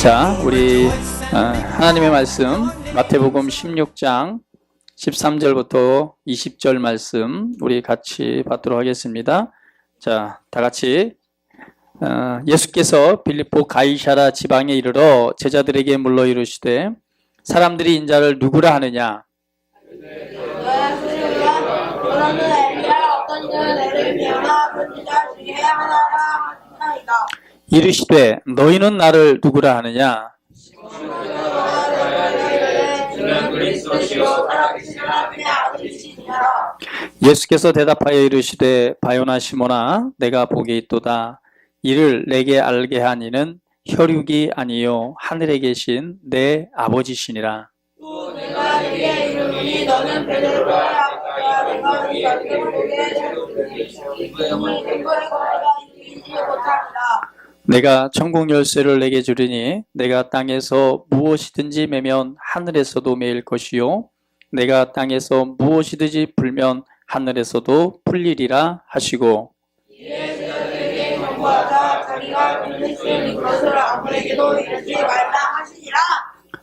자, 우리 하나님의 말씀 마태복음 16장 13절부터 20절 말씀 우리 같이 받도록 하겠습니다. 자, 다 같이 예수께서 빌립보 가이사랴 지방에 이르러 제자들에게 물러 이르시되 사람들이 인자를 누구라 하느냐? 이르시되 너희는 나를 누구라 하느냐? 예수께서 대답하여 이르시되 바요나 시몬아 내가 복이 있도다. 이를 내게 알게 한 이는 혈육이 아니요 하늘에 계신 내 아버지시니라. 또 내가 네게 이르노니 너는 베드로라. 내가 너에게 보게 내가 천국 열쇠를 내게 주리니 내가 땅에서 무엇이든지 매면 하늘에서도 매일 것이요 내가 땅에서 무엇이든지 풀면 하늘에서도 풀리리라 하시고 이에 제자들에게 경고하사 자기가 믿으시는 것을 아무에게도 이르지 말라 하시니라.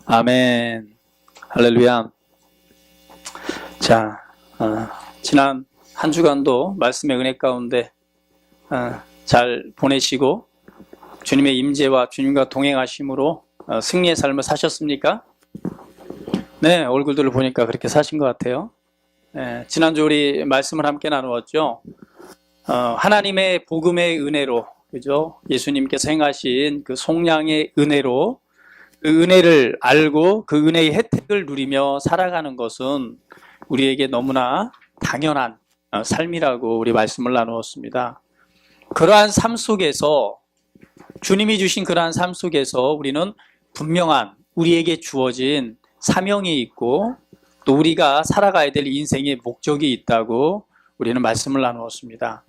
아멘. 할렐루야. 자, 지난 한 주간도 말씀의 은혜 가운데 잘 보내시고 주님의 임재와 주님과 동행하심으로 승리의 삶을 사셨습니까? 네, 얼굴들을 보니까 그렇게 사신 것 같아요. 네, 지난주 우리 말씀을 함께 나누었죠. 하나님의 복음의 은혜로, 그죠? 예수님께서 행하신 그 속량의 은혜로 그 은혜를 알고 그 은혜의 혜택을 누리며 살아가는 것은 우리에게 너무나 당연한 삶이라고 우리 말씀을 나누었습니다. 그러한 삶 속에서 주님이 주신 그러한 삶 속에서 우리는 분명한 우리에게 주어진 사명이 있고 또 우리가 살아가야 될 인생의 목적이 있다고 우리는 말씀을 나누었습니다.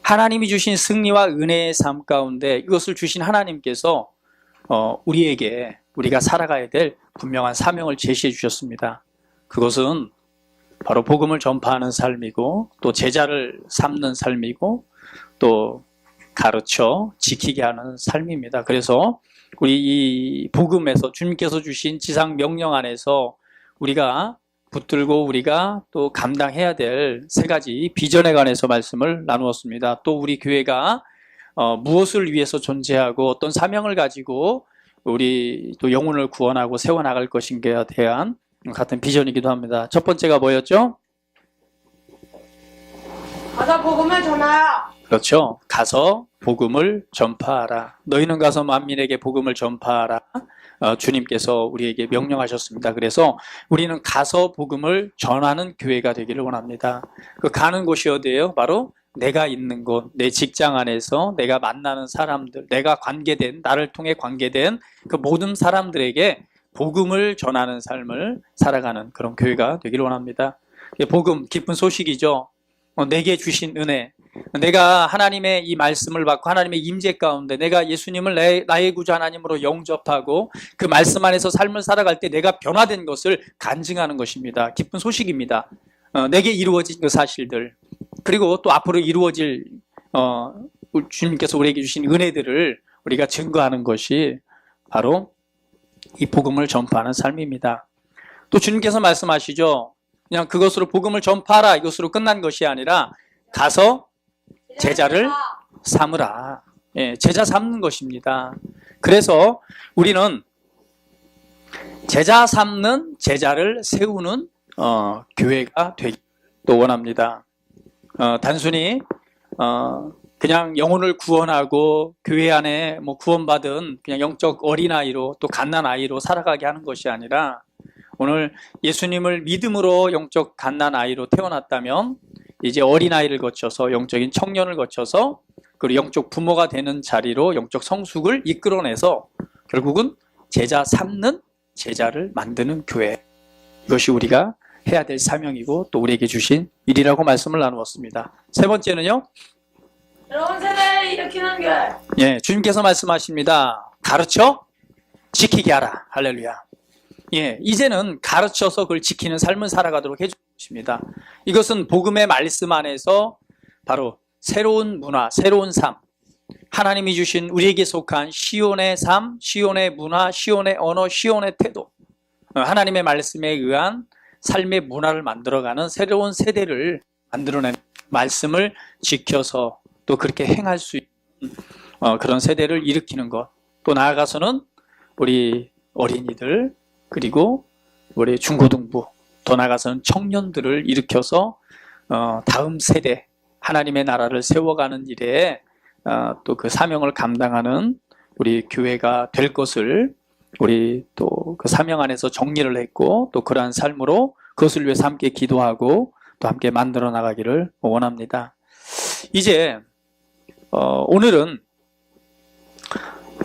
하나님이 주신 승리와 은혜의 삶 가운데 이것을 주신 하나님께서 우리에게 우리가 살아가야 될 분명한 사명을 제시해 주셨습니다. 그것은 바로 복음을 전파하는 삶이고 또 제자를 삼는 삶이고 또 가르쳐 지키게 하는 삶입니다. 그래서 우리 이 복음에서 주님께서 주신 지상 명령 안에서 우리가 붙들고 우리가 또 감당해야 될 세 가지 비전에 관해서 말씀을 나누었습니다. 또 우리 교회가 무엇을 위해서 존재하고 어떤 사명을 가지고 우리 또 영혼을 구원하고 세워나갈 것인가에 대한 같은 비전이기도 합니다. 첫 번째가 뭐였죠? 가서 복음을 전하라. 그렇죠. 가서 복음을 전파하라. 너희는 가서 만민에게 복음을 전파하라. 주님께서 우리에게 명령하셨습니다. 그래서 우리는 가서 복음을 전하는 교회가 되기를 원합니다. 그 가는 곳이 어디예요? 바로 내가 있는 곳, 내 직장 안에서 내가 만나는 사람들, 내가 관계된, 나를 통해 관계된 그 모든 사람들에게 복음을 전하는 삶을 살아가는 그런 교회가 되기를 원합니다. 복음, 기쁜 소식이죠. 내게 주신 은혜, 내가 하나님의 이 말씀을 받고 하나님의 임재 가운데 내가 예수님을 나의 구주 하나님으로 영접하고 그 말씀 안에서 삶을 살아갈 때 내가 변화된 것을 간증하는 것입니다. 기쁜 소식입니다. 내게 이루어진 그 사실들 그리고 또 앞으로 이루어질 주님께서 우리에게 주신 은혜들을 우리가 증거하는 것이 바로 이 복음을 전파하는 삶입니다. 또 주님께서 말씀하시죠. 그냥 그것으로 복음을 전파하라 이것으로 끝난 것이 아니라 가서 제자를 삼으라. 예, 제자 삼는 것입니다. 그래서 우리는 제자 삼는 제자를 세우는 교회가 되기를 또 원합니다. 단순히 그냥 영혼을 구원하고 교회 안에 뭐 구원받은 그냥 영적 어린아이로 또 갓난아이로 살아가게 하는 것이 아니라 오늘 예수님을 믿음으로 영적 갓난아이로 태어났다면 이제 어린아이를 거쳐서 영적인 청년을 거쳐서 그리고 영적 부모가 되는 자리로 영적 성숙을 이끌어내서 결국은 제자 삼는 제자를 만드는 교회. 이것이 우리가 해야 될 사명이고 또 우리에게 주신 일이라고 말씀을 나누었습니다. 세 번째는요. 새로운 세대를 일으키는 교회. 예, 주님께서 말씀하십니다. 가르쳐 지키게 하라. 할렐루야. 예, 이제는 가르쳐서 그걸 지키는 삶을 살아가도록 해주는 것입니다. 이것은 복음의 말씀 안에서 바로 새로운 문화, 새로운 삶, 하나님이 주신 우리에게 속한 시온의 삶, 시온의 문화, 시온의 언어, 시온의 태도, 하나님의 말씀에 의한 삶의 문화를 만들어가는 새로운 세대를 만들어낸 말씀을 지켜서 또 그렇게 행할 수 있는 그런 세대를 일으키는 것, 또 나아가서는 우리 어린이들, 그리고 우리 중고등부, 더 나아가서는 청년들을 일으켜서 다음 세대 하나님의 나라를 세워가는 일에 또 그 사명을 감당하는 우리 교회가 될 것을 우리 또 그 사명 안에서 정리를 했고, 또 그러한 삶으로 그것을 위해서 함께 기도하고 또 함께 만들어 나가기를 원합니다. 이제 오늘은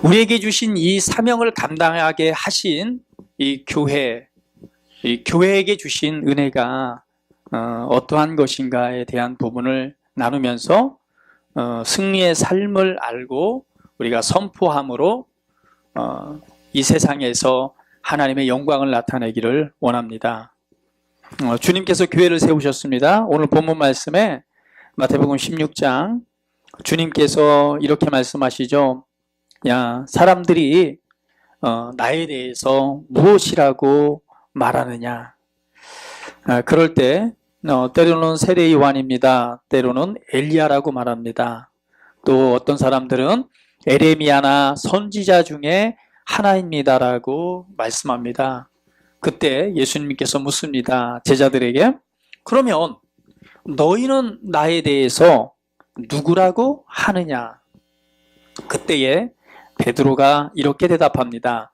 우리에게 주신 이 사명을 감당하게 하신 이 교회에게 주신 은혜가 어떠한 것인가에 대한 부분을 나누면서 승리의 삶을 알고 우리가 선포함으로 이 세상에서 하나님의 영광을 나타내기를 원합니다. 주님께서 교회를 세우셨습니다. 오늘 본문 말씀에 마태복음 16장 주님께서 이렇게 말씀하시죠. 야, 사람들이 나에 대해서 무엇이라고 말하느냐. 그럴 때 때로는 세례 요한입니다. 때로는 엘리야라고 말합니다. 또 어떤 사람들은 에레미야나 선지자 중에 하나입니다라고 말씀합니다. 그때 예수님께서 묻습니다. 제자들에게, 그러면 너희는 나에 대해서 누구라고 하느냐? 그때에 베드로가 이렇게 대답합니다.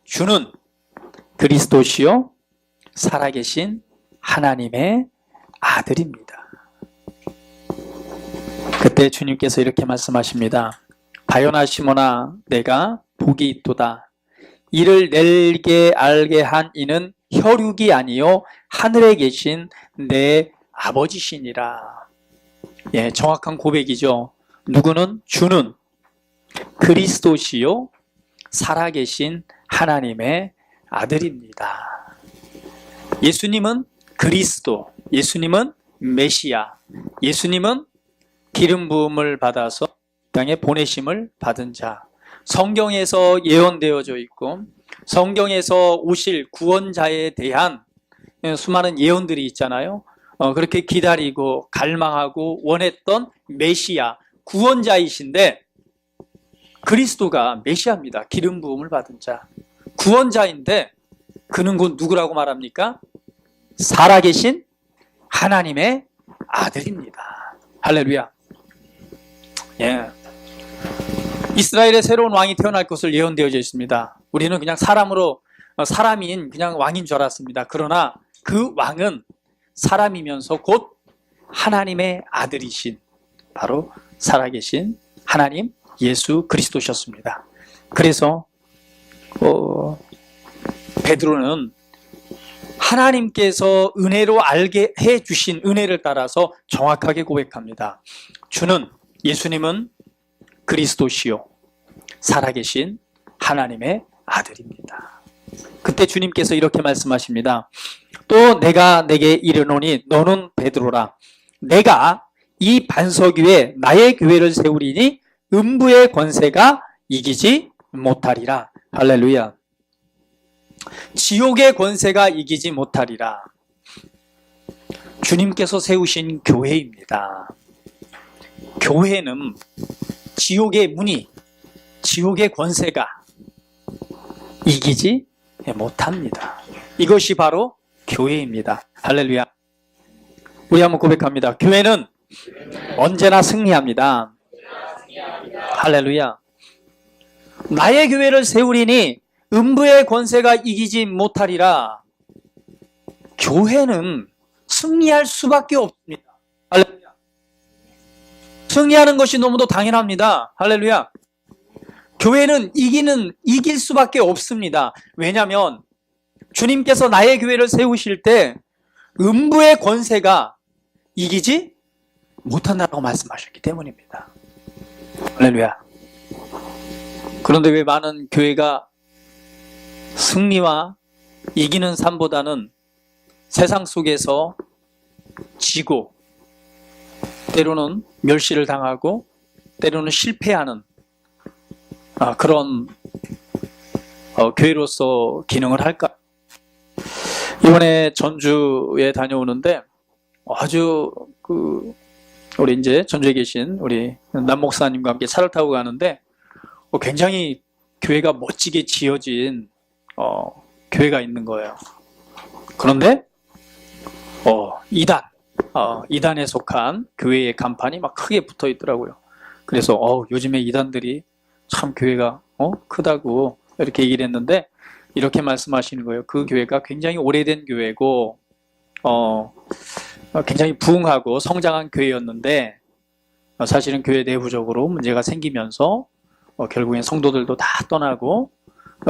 주는 그리스도시요 살아계신 하나님의 아들입니다. 그때 주님께서 이렇게 말씀하십니다. 바요나 시몬아, 내가 복이 있도다. 이를 내게 알게 한 이는 혈육이 아니요 하늘에 계신 내 아버지시니라. 예, 정확한 고백이죠. 누구는? 주는 그리스도시요 살아계신 하나님의 아들입니다. 예수님은 그리스도, 예수님은 메시아, 예수님은 기름 부음을 받아서 땅에 보내심을 받은 자, 성경에서 예언되어져 있고 성경에서 오실 구원자에 대한 수많은 예언들이 있잖아요. 그렇게 기다리고 갈망하고 원했던 메시아, 구원자이신데 그리스도가 메시아입니다. 기름 부음을 받은 자, 구원자인데 그는 곧 누구라고 말합니까? 살아계신 하나님의 아들입니다. 할렐루야. 예. 이스라엘의 새로운 왕이 태어날 것을 예언되어져 있습니다. 우리는 그냥 사람인 그냥 왕인 줄 알았습니다. 그러나 그 왕은 사람이면서 곧 하나님의 아들이신 바로 살아계신 하나님 예수 그리스도셨습니다. 그래서 베드로는 하나님께서 은혜로 알게 해주신 은혜를 따라서 정확하게 고백합니다. 주는, 예수님은 그리스도시요 살아계신 하나님의 아들입니다. 그때 주님께서 이렇게 말씀하십니다. 또 내가 내게 이르노니 너는 베드로라. 내가 이 반석 위에 나의 교회를 세우리니 음부의 권세가 이기지 못하리라. 할렐루야. 지옥의 권세가 이기지 못하리라. 주님께서 세우신 교회입니다. 교회는 지옥의 문이, 지옥의 권세가 이기지 못합니다. 이것이 바로 교회입니다. 할렐루야. 우리 한번 고백합니다. 교회는 언제나 승리합니다. 할렐루야. 나의 교회를 세우리니 음부의 권세가 이기지 못하리라. 교회는 승리할 수밖에 없습니다. 할렐루야. 승리하는 것이 너무도 당연합니다. 할렐루야. 교회는 이길 수밖에 없습니다. 왜냐하면 주님께서 나의 교회를 세우실 때 음부의 권세가 이기지 못한다고 말씀하셨기 때문입니다. 할렐루야. 그런데 왜 많은 교회가 승리와 이기는 삶보다는 세상 속에서 지고 때로는 멸시를 당하고 때로는 실패하는 그런 교회로서 기능을 할까? 이번에 전주에 다녀오는데 아주 우리 이제 전주에 계신 우리 남 목사님과 함께 차를 타고 가는데 굉장히 교회가 멋지게 지어진 교회가 있는 거예요. 그런데 이단에 속한 교회의 간판이 막 크게 붙어 있더라고요. 그래서 요즘에 이단들이 참 교회가 크다고 이렇게 얘기를 했는데 이렇게 말씀하시는 거예요. 그 교회가 굉장히 오래된 교회고 굉장히 부흥하고 성장한 교회였는데 사실은 교회 내부적으로 문제가 생기면서 결국엔 성도들도 다 떠나고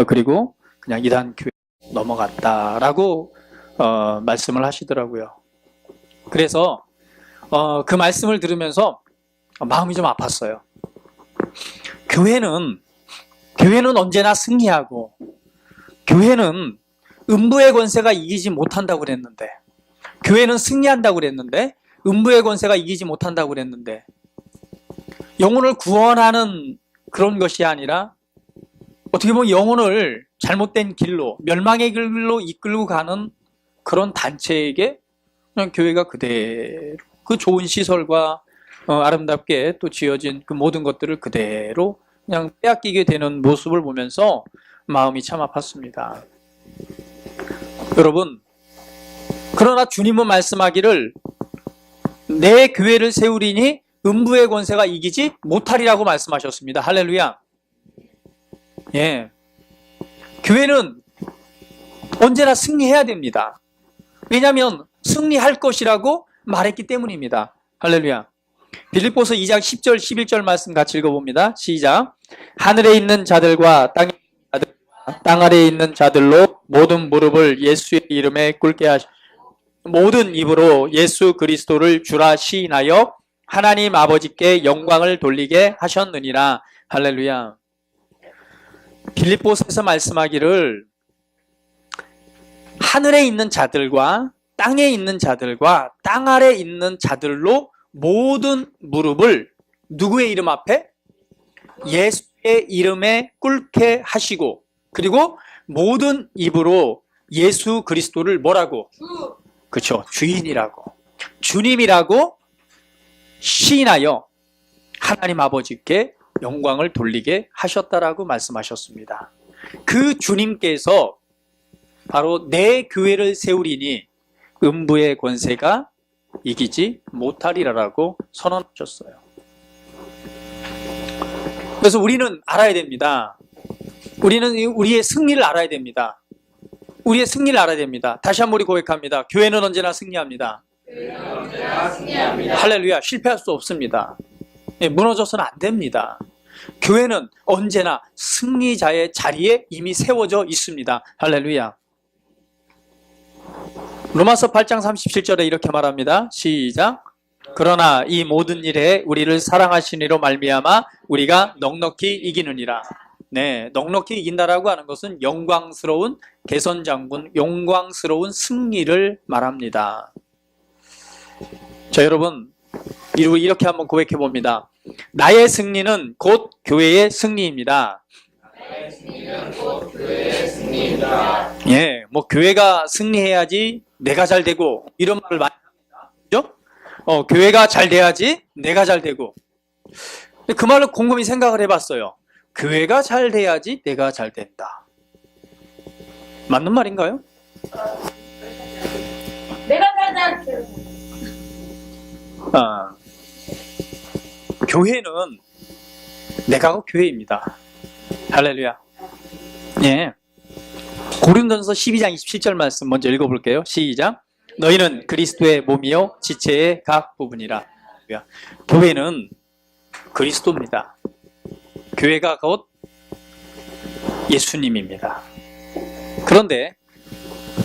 그리고 그냥 이단 교회 넘어갔다라고 말씀을 하시더라고요. 그래서 그 말씀을 들으면서 마음이 좀 아팠어요. 교회는 언제나 승리하고 교회는 음부의 권세가 이기지 못한다고 그랬는데 교회는 승리한다고 그랬는데 음부의 권세가 이기지 못한다고 그랬는데 영혼을 구원하는 그런 것이 아니라 어떻게 보면 영혼을 잘못된 길로 멸망의 길로 이끌고 가는 그런 단체에게 그냥 교회가 그대로 그 좋은 시설과 아름답게 또 지어진 그 모든 것들을 그대로 그냥 빼앗기게 되는 모습을 보면서 마음이 참 아팠습니다. 여러분, 그러나 주님은 말씀하기를 내 교회를 세우리니 음부의 권세가 이기지 못하리라고 말씀하셨습니다. 할렐루야. 예. 교회는 언제나 승리해야 됩니다. 왜냐하면 승리할 것이라고 말했기 때문입니다. 할렐루야. 빌립보서 2장 10절 11절 말씀 같이 읽어봅니다. 시작. 하늘에 있는 자들과 땅 아래에 있는 자들로 모든 무릎을 예수의 이름에 꿇게 하시 모든 입으로 예수 그리스도를 주라 시인하여 하나님 아버지께 영광을 돌리게 하셨느니라. 할렐루야. 빌립보서에서 말씀하기를 하늘에 있는 자들과 땅에 있는 자들과 땅 아래에 있는 자들로 모든 무릎을 누구의 이름 앞에? 예수의 이름에 꿇게 하시고 그리고 모든 입으로 예수 그리스도를 뭐라고? 그렇죠. 주인이라고 주님이라고 시인하여 하나님 아버지께 영광을 돌리게 하셨다라고 말씀하셨습니다. 그 주님께서 바로 내 교회를 세우리니 음부의 권세가 이기지 못하리라라고 선언하셨어요. 그래서 우리는 알아야 됩니다. 우리는 우리의 승리를 알아야 됩니다. 우리의 승리를 알아야 됩니다. 다시 한번 우리 고백합니다. 교회는 언제나 승리합니다. 할렐루야. 실패할 수 없습니다. 무너져서는 안 됩니다. 교회는 언제나 승리자의 자리에 이미 세워져 있습니다. 할렐루야. 로마서 8장 37절에 이렇게 말합니다. 시작. 그러나 이 모든 일에 우리를 사랑하신 이로 말미암아 우리가 넉넉히 이기느니라. 네, 넉넉히 이긴다라고 하는 것은 영광스러운 개선장군, 영광스러운 승리를 말합니다. 자, 여러분, 이렇게 한번 고백해 봅니다. 나의 승리는 곧 교회의 승리입니다. 나의 승리는 곧 교회의 승리입니다. 예, 뭐 교회가 승리해야지 내가 잘 되고 이런 말을 많이 합니다. 그죠? 교회가 잘 돼야지 내가 잘 되고. 그 말을 곰곰이 생각을 해봤어요. 교회가 잘 돼야지 내가 잘 된다. 맞는 말인가요? 내가 살자. 교회는 내가 교회입니다. 할렐루야. 예. 고린도전서 12장 27절 말씀 먼저 읽어볼게요. 시작. 너희는 그리스도의 몸이요 지체의 각 부분이라. 교회는 그리스도입니다. 교회가 곧 예수님입니다. 그런데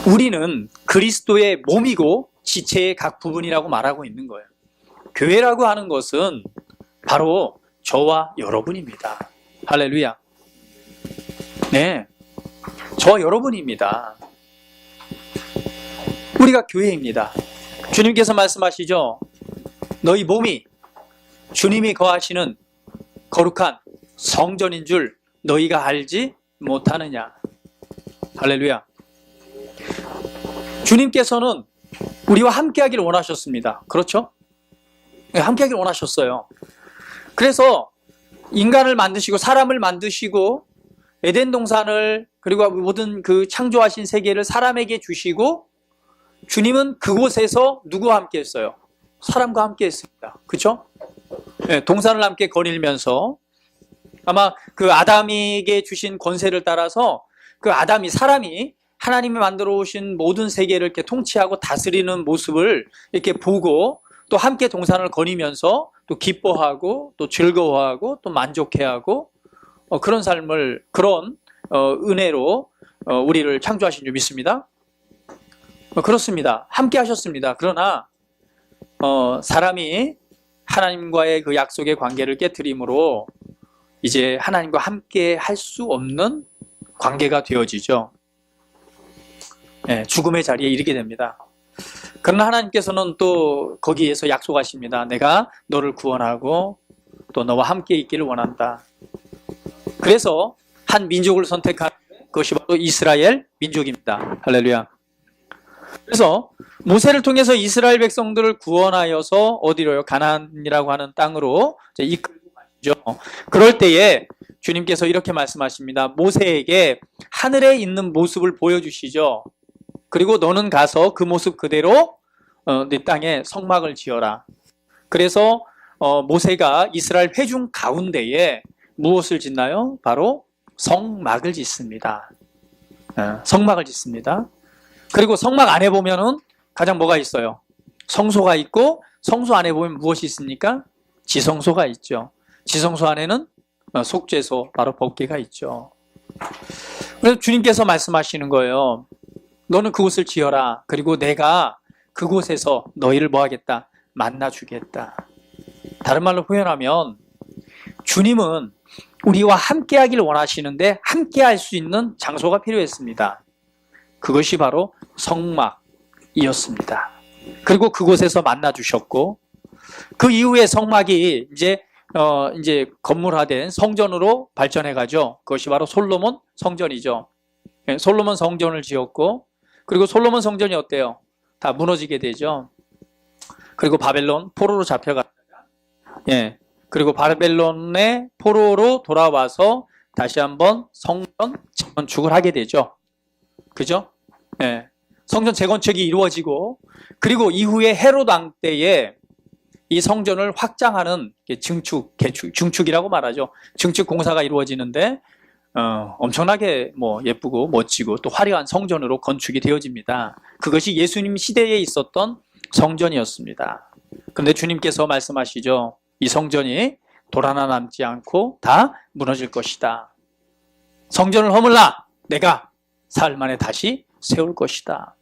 우리는 그리스도의 몸이고 지체의 각 부분이라고 말하고 있는 거예요. 교회라고 하는 것은 바로 저와 여러분입니다. 할렐루야. 네, 저와 여러분입니다. 우리가 교회입니다. 주님께서 말씀하시죠. 너희 몸이 주님이 거하시는 거룩한 성전인 줄 너희가 알지 못하느냐. 할렐루야. 주님께서는 우리와 함께하기를 원하셨습니다. 그렇죠? 네, 함께하기를 원하셨어요. 그래서 인간을 만드시고 사람을 만드시고 에덴 동산을 그리고 모든 그 창조하신 세계를 사람에게 주시고 주님은 그곳에서 누구와 함께 했어요? 사람과 함께 했습니다. 그렇죠? 네, 동산을 함께 거닐면서 아마 그 아담에게 주신 권세를 따라서 그 아담이 사람이 하나님이 만들어 오신 모든 세계를 이렇게 통치하고 다스리는 모습을 이렇게 보고 또 함께 동산을 거니면서 또 기뻐하고 또 즐거워하고 또 만족해하고 그런 삶을 그런 은혜로 우리를 창조하신 줄 믿습니다. 그렇습니다. 함께 하셨습니다. 그러나 사람이 하나님과의 그 약속의 관계를 깨트림으로 이제 하나님과 함께 할 수 없는 관계가 되어지죠. 네, 죽음의 자리에 이르게 됩니다. 그러나 하나님께서는 또 거기에서 약속하십니다. 내가 너를 구원하고 또 너와 함께 있기를 원한다. 그래서 한 민족을 선택한 그것이 바로 이스라엘 민족입니다. 할렐루야. 그래서 모세를 통해서 이스라엘 백성들을 구원하여서 어디로요? 가나안이라고 하는 땅으로 이끌고 가시죠. 그럴 때에 주님께서 이렇게 말씀하십니다. 모세에게 하늘에 있는 모습을 보여주시죠. 그리고 너는 가서 그 모습 그대로 네 땅에 성막을 지어라. 그래서 모세가 이스라엘 회중 가운데에 무엇을 짓나요? 바로 성막을 짓습니다. 성막을 짓습니다. 그리고 성막 안에 보면은 가장 뭐가 있어요? 성소가 있고 성소 안에 보면 무엇이 있습니까? 지성소가 있죠. 지성소 안에는 속죄소, 바로 법궤가 있죠. 그래서 주님께서 말씀하시는 거예요. 너는 그곳을 지어라. 그리고 내가 그곳에서 너희를 뭐 하겠다? 만나주겠다. 다른 말로 표현하면 주님은 우리와 함께 하기를 원하시는데 함께 할 수 있는 장소가 필요했습니다. 그것이 바로 성막이었습니다. 그리고 그곳에서 만나주셨고 그 이후에 성막이 이제 건물화된 성전으로 발전해가죠. 그것이 바로 솔로몬 성전이죠. 솔로몬 성전을 지었고 그리고 솔로몬 성전이 어때요? 다 무너지게 되죠. 그리고 바벨론 포로로 잡혀갔다가 그리고 바벨론의 포로로 돌아와서 다시 한번 성전 재건축을 하게 되죠. 그죠? 성전 재건축이 이루어지고 그리고 이후에 헤롯 왕 때에 이 성전을 확장하는 증축이라고 말하죠. 증축 공사가 이루어지는데 엄청나게 예쁘고 멋지고 또 화려한 성전으로 건축이 되어집니다. 그것이 예수님 시대에 있었던 성전이었습니다. 그런데 주님께서 말씀하시죠. 이 성전이 돌 하나 남지 않고 다 무너질 것이다. 성전을 허물라 내가 사흘 만에 다시 세울 것이다.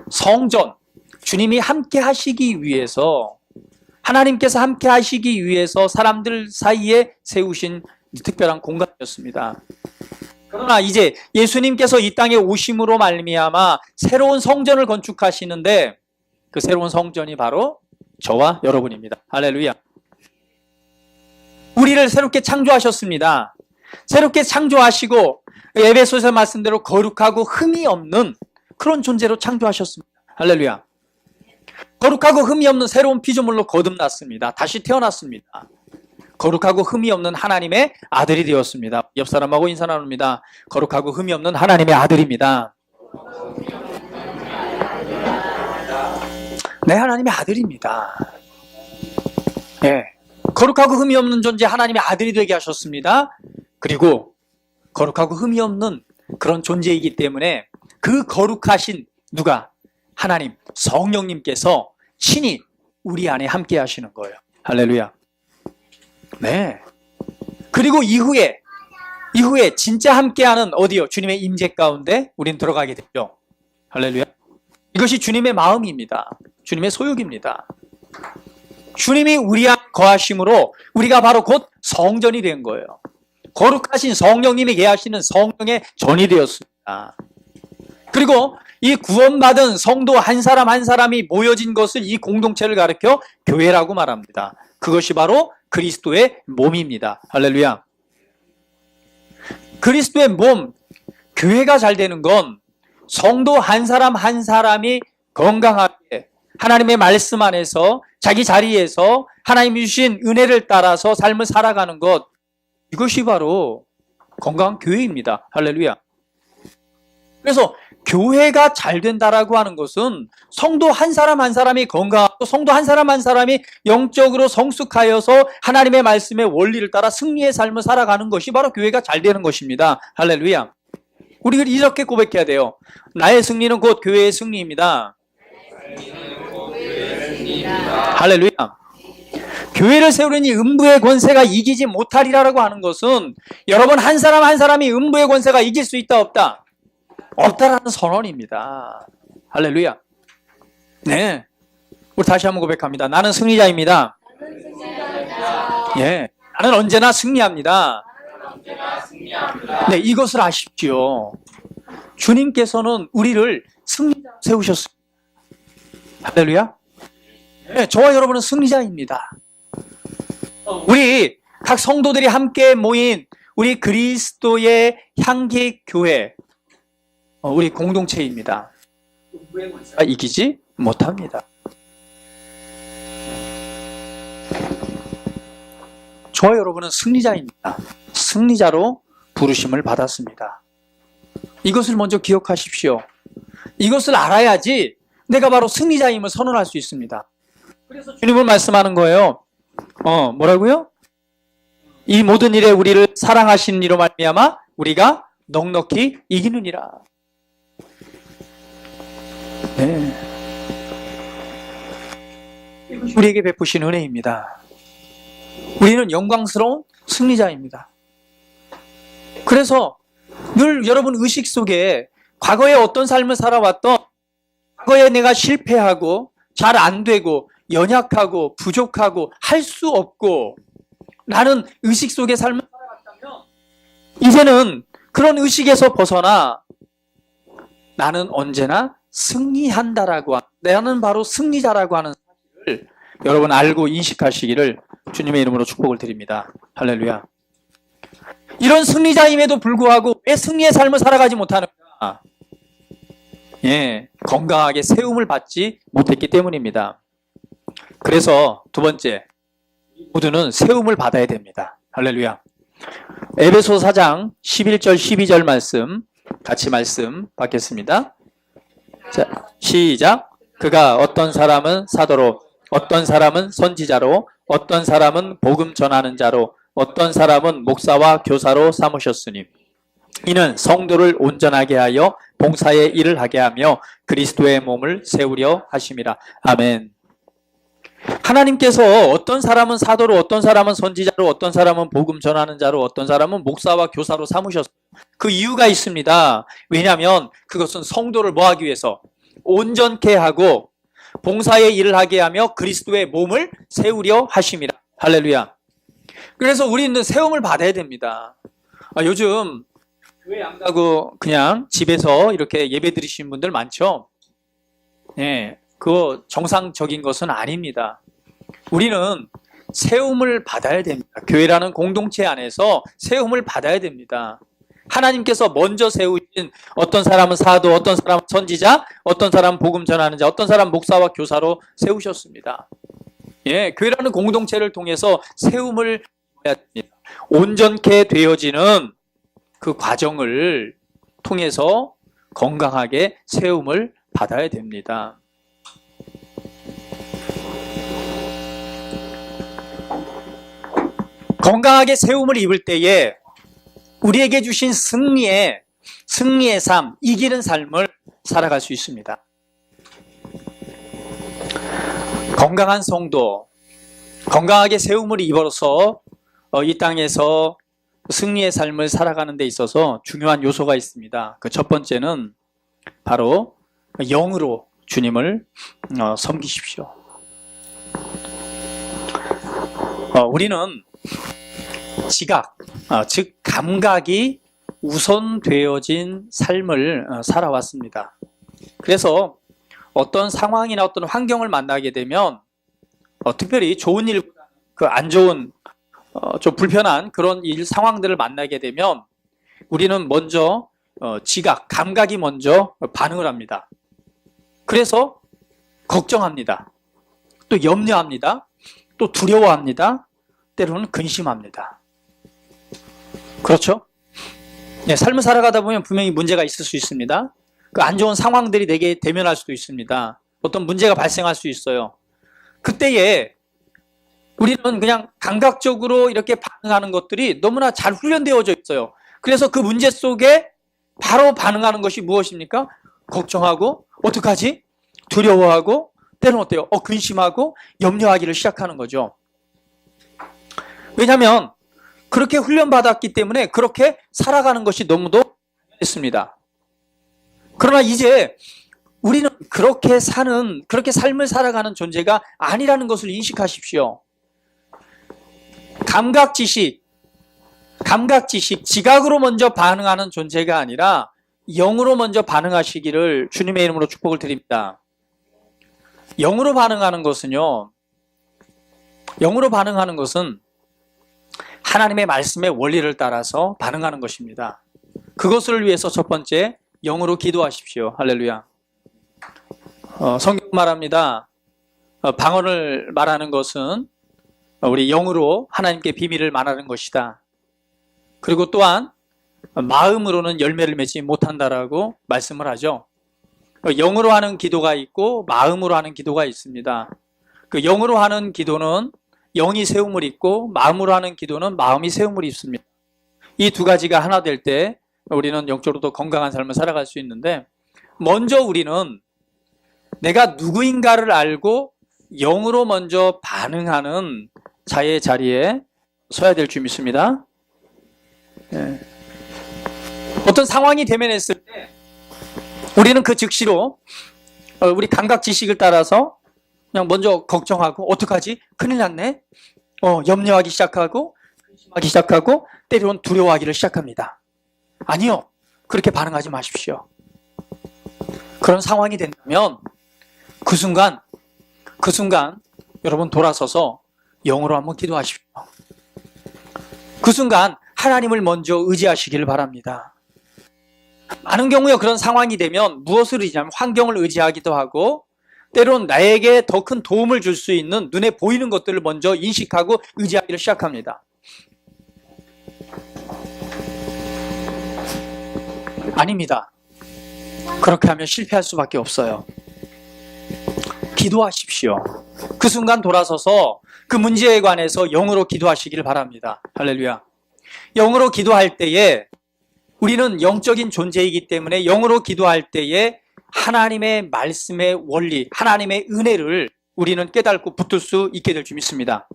성전, 주님이 함께 하시기 위해서 하나님께서 함께 하시기 위해서 사람들 사이에 세우신 특별한 공간이었습니다. 그러나 이제 예수님께서 이 땅에 오심으로 말미암아 새로운 성전을 건축하시는데 그 새로운 성전이 바로 저와 여러분입니다. 할렐루야. 우리를 새롭게 창조하셨습니다. 새롭게 창조하시고 에베소서 말씀대로 거룩하고 흠이 없는 그런 존재로 창조하셨습니다. 할렐루야. 거룩하고 흠이 없는 새로운 피조물로 거듭났습니다. 다시 태어났습니다. 거룩하고 흠이 없는 하나님의 아들이 되었습니다. 옆 사람하고 인사 나눕니다. 거룩하고 흠이 없는 하나님의 아들입니다. 네, 하나님의 아들입니다. 거룩하고 흠이 없는 존재 하나님의 아들이 되게 하셨습니다. 그리고 거룩하고 흠이 없는 그런 존재이기 때문에 그 거룩하신 누가? 하나님, 성령님께서 친히 우리 안에 함께 하시는 거예요. 할렐루야. 네. 그리고 이후에 진짜 함께하는 어디요? 주님의 임재 가운데 우린 들어가게 되죠. 할렐루야. 이것이 주님의 마음입니다. 주님의 소욕입니다. 주님이 우리 안에 거하심으로 우리가 바로 곧 성전이 된 거예요. 거룩하신 성령님이 계하시는 성령의 전이 되었습니다. 그리고 이 구원받은 성도 한 사람 한 사람이 모여진 것을 이 공동체를 가리켜 교회라고 말합니다. 그것이 바로 그리스도의 몸입니다. 할렐루야. 그리스도의 몸, 교회가 잘 되는 건 성도 한 사람 한 사람이 건강하게 하나님의 말씀 안에서 자기 자리에서 하나님이 주신 은혜를 따라서 삶을 살아가는 것, 이것이 바로 건강한 교회입니다. 할렐루야. 그래서 교회가 잘 된다라고 하는 것은 성도 한 사람 한 사람이 건강하고 성도 한 사람 한 사람이 영적으로 성숙하여서 하나님의 말씀의 원리를 따라 승리의 삶을 살아가는 것이 바로 교회가 잘 되는 것입니다. 할렐루야. 우리가 이렇게 고백해야 돼요. 나의 승리는 곧 교회의 승리입니다. 할렐루야. 교회를 세우려니 음부의 권세가 이기지 못하리라고 하는 것은 여러분 한 사람 한 사람이 음부의 권세가 이길 수 있다 없다? 없다라는 선언입니다. 할렐루야. 네, 우리 다시 한번 고백합니다. 나는 승리자입니다. 예, 나는 언제나 승리합니다. 네, 이것을 아십시오. 주님께서는 우리를 승리자로 세우셨습니다. 할렐루야. 네, 저와 여러분은 승리자입니다. 우리 각 성도들이 함께 모인 우리 그리스도의 향기 교회, 우리 공동체입니다. 이기지 못합니다. 저와 여러분은 승리자입니다. 승리자로 부르심을 받았습니다. 이것을 먼저 기억하십시오. 이것을 알아야지 내가 바로 승리자임을 선언할 수 있습니다. 그래서 주님을 말씀하는 거예요. 뭐라고요? 이 모든 일에 우리를 사랑하시는 이로 말미암아 우리가 넉넉히 이기느니라. 네. 우리에게 베푸신 은혜입니다. 우리는 영광스러운 승리자입니다. 그래서 늘 여러분 의식 속에 과거에 어떤 삶을 살아왔던, 과거에 내가 실패하고 잘 안 되고 연약하고 부족하고 할 수 없고 라는 의식 속의 삶을 살아갔다면 이제는 그런 의식에서 벗어나 나는 언제나 승리한다라고, 나는 바로 승리자라고 하는 사실을 여러분 알고 인식하시기를 주님의 이름으로 축복을 드립니다. 할렐루야. 이런 승리자임에도 불구하고 왜 승리의 삶을 살아가지 못하는가? 예, 건강하게 세움을 받지 못했기 때문입니다. 그래서 두 번째, 모두는 세움을 받아야 됩니다. 할렐루야. 에베소 4장 11절 12절 말씀 같이 말씀 받겠습니다. 자, 시작. 그가 어떤 사람은 사도로, 어떤 사람은 선지자로, 어떤 사람은 복음 전하는 자로, 어떤 사람은 목사와 교사로 삼으셨으니 이는 성도를 온전하게 하여 봉사의 일을 하게 하며 그리스도의 몸을 세우려 하심이라. 아멘. 하나님께서 어떤 사람은 사도로, 어떤 사람은 선지자로, 어떤 사람은 복음 전하는 자로, 어떤 사람은 목사와 교사로 삼으셨어요. 그 이유가 있습니다. 왜냐하면 그것은 성도를 뭐하기 위해서? 온전케 하고 봉사의 일을 하게 하며 그리스도의 몸을 세우려 하심이라. 할렐루야. 그래서 우리는 세움을 받아야 됩니다. 요즘 교회 안 가고 그냥 집에서 이렇게 예배 드리시는 분들 많죠? 예, 그거 정상적인 것은 아닙니다. 우리는 세움을 받아야 됩니다. 교회라는 공동체 안에서 세움을 받아야 됩니다. 하나님께서 먼저 세우신 어떤 사람은 사도, 어떤 사람은 선지자, 어떤 사람은 복음 전하는 자, 어떤 사람은 목사와 교사로 세우셨습니다. 예, 교회라는 공동체를 통해서 세움을 해야 됩니다. 온전케 되어지는 그 과정을 통해서 건강하게 세움을 받아야 됩니다. 건강하게 세움을 입을 때에 우리에게 주신 승리의 삶, 이기는 삶을 살아갈 수 있습니다. 건강한 성도, 건강하게 세움을 입어서 이 땅에서 승리의 삶을 살아가는 데 있어서 중요한 요소가 있습니다. 그 첫 번째는 바로 영으로 주님을 섬기십시오. 우리는 지각, 즉 감각이 우선되어진 삶을 살아왔습니다. 그래서 어떤 상황이나 어떤 환경을 만나게 되면 특별히 좋은 일보다 그 안 좋은 좀 불편한 그런 상황들을 만나게 되면 우리는 먼저 감각이 먼저 반응을 합니다. 그래서 걱정합니다. 또 염려합니다. 또 두려워합니다. 때로는 근심합니다. 그렇죠? 네, 삶을 살아가다 보면 분명히 문제가 있을 수 있습니다. 그 안 좋은 상황들이 내게 대면할 수도 있습니다. 어떤 문제가 발생할 수 있어요. 그때에 우리는 그냥 감각적으로 이렇게 반응하는 것들이 너무나 잘 훈련되어져 있어요. 그래서 그 문제 속에 바로 반응하는 것이 무엇입니까? 걱정하고, 어떡하지? 두려워하고, 때로는 어때요? 근심하고, 염려하기를 시작하는 거죠. 왜냐하면 그렇게 훈련받았기 때문에 그렇게 살아가는 것이 너무도 당연했습니다. 그러나 이제 우리는 그렇게 삶을 살아가는 존재가 아니라는 것을 인식하십시오. 감각 지식, 지각으로 먼저 반응하는 존재가 아니라 영으로 먼저 반응하시기를 주님의 이름으로 축복을 드립니다. 영으로 반응하는 것은 하나님의 말씀의 원리를 따라서 반응하는 것입니다. 그것을 위해서 첫 번째, 영으로 기도하십시오. 할렐루야. 성경 말합니다. 방언을 말하는 것은 우리 영으로 하나님께 비밀을 말하는 것이다. 그리고 또한 마음으로는 열매를 맺지 못한다라고 말씀을 하죠. 영으로 하는 기도가 있고 마음으로 하는 기도가 있습니다. 그 영으로 하는 기도는 영이 세움을 입고 마음으로 하는 기도는 마음이 세움을 입습니다. 이 두 가지가 하나 될 때 우리는 영적으로 더 건강한 삶을 살아갈 수 있는데, 먼저 우리는 내가 누구인가를 알고 영으로 먼저 반응하는 자의 자리에 서야 될 줄 믿습니다. 어떤 상황이 대면했을 때 우리는 그 즉시로 우리 감각 지식을 따라서 그냥 먼저 걱정하고, 어떡하지? 큰일 났네? 염려하기 시작하고, 근심하기 시작하고, 때로는 두려워하기를 시작합니다. 아니요. 그렇게 반응하지 마십시오. 그런 상황이 된다면 그 순간 여러분 돌아서서 영으로 한번 기도하십시오. 그 순간 하나님을 먼저 의지하시기를 바랍니다. 많은 경우에 그런 상황이 되면 무엇을 의지하면 환경을 의지하기도 하고, 때론 나에게 더 큰 도움을 줄 수 있는 눈에 보이는 것들을 먼저 인식하고 의지하기를 시작합니다. 아닙니다. 그렇게 하면 실패할 수밖에 없어요. 기도하십시오. 그 순간 돌아서서 그 문제에 관해서 영으로 기도하시기를 바랍니다. 할렐루야. 영으로 기도할 때에 우리는 영적인 존재이기 때문에 영으로 기도할 때에 하나님의 말씀의 원리, 하나님의 은혜를 우리는 깨닫고 붙들 수 있게 될 줄 믿습니다.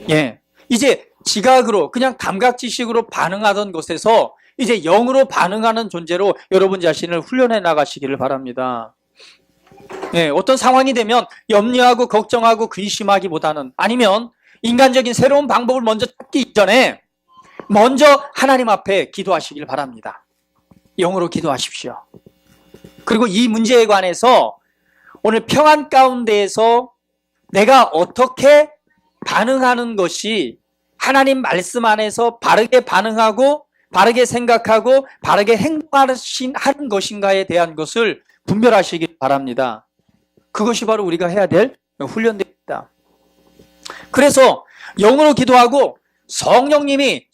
예. 이제 지각으로, 그냥 감각 지식으로 반응하던 것에서 이제 영으로 반응하는 존재로 여러분 자신을 훈련해 나가시기를 바랍니다. 예, 어떤 상황이 되면 염려하고 걱정하고 근심하기보다는, 아니면 인간적인 새로운 방법을 먼저 찾기 이전에 먼저 하나님 앞에 기도하시길 바랍니다. 영으로 기도하십시오. 그리고 이 문제에 관해서 오늘 평안 가운데에서 내가 어떻게 반응하는 것이 하나님 말씀 안에서 바르게 반응하고 바르게 생각하고 바르게 행동하는 것인가에 대한 것을 분별하시길 바랍니다. 그것이 바로 우리가 해야 될 훈련입니다. 그래서 영으로 기도하고 성령님이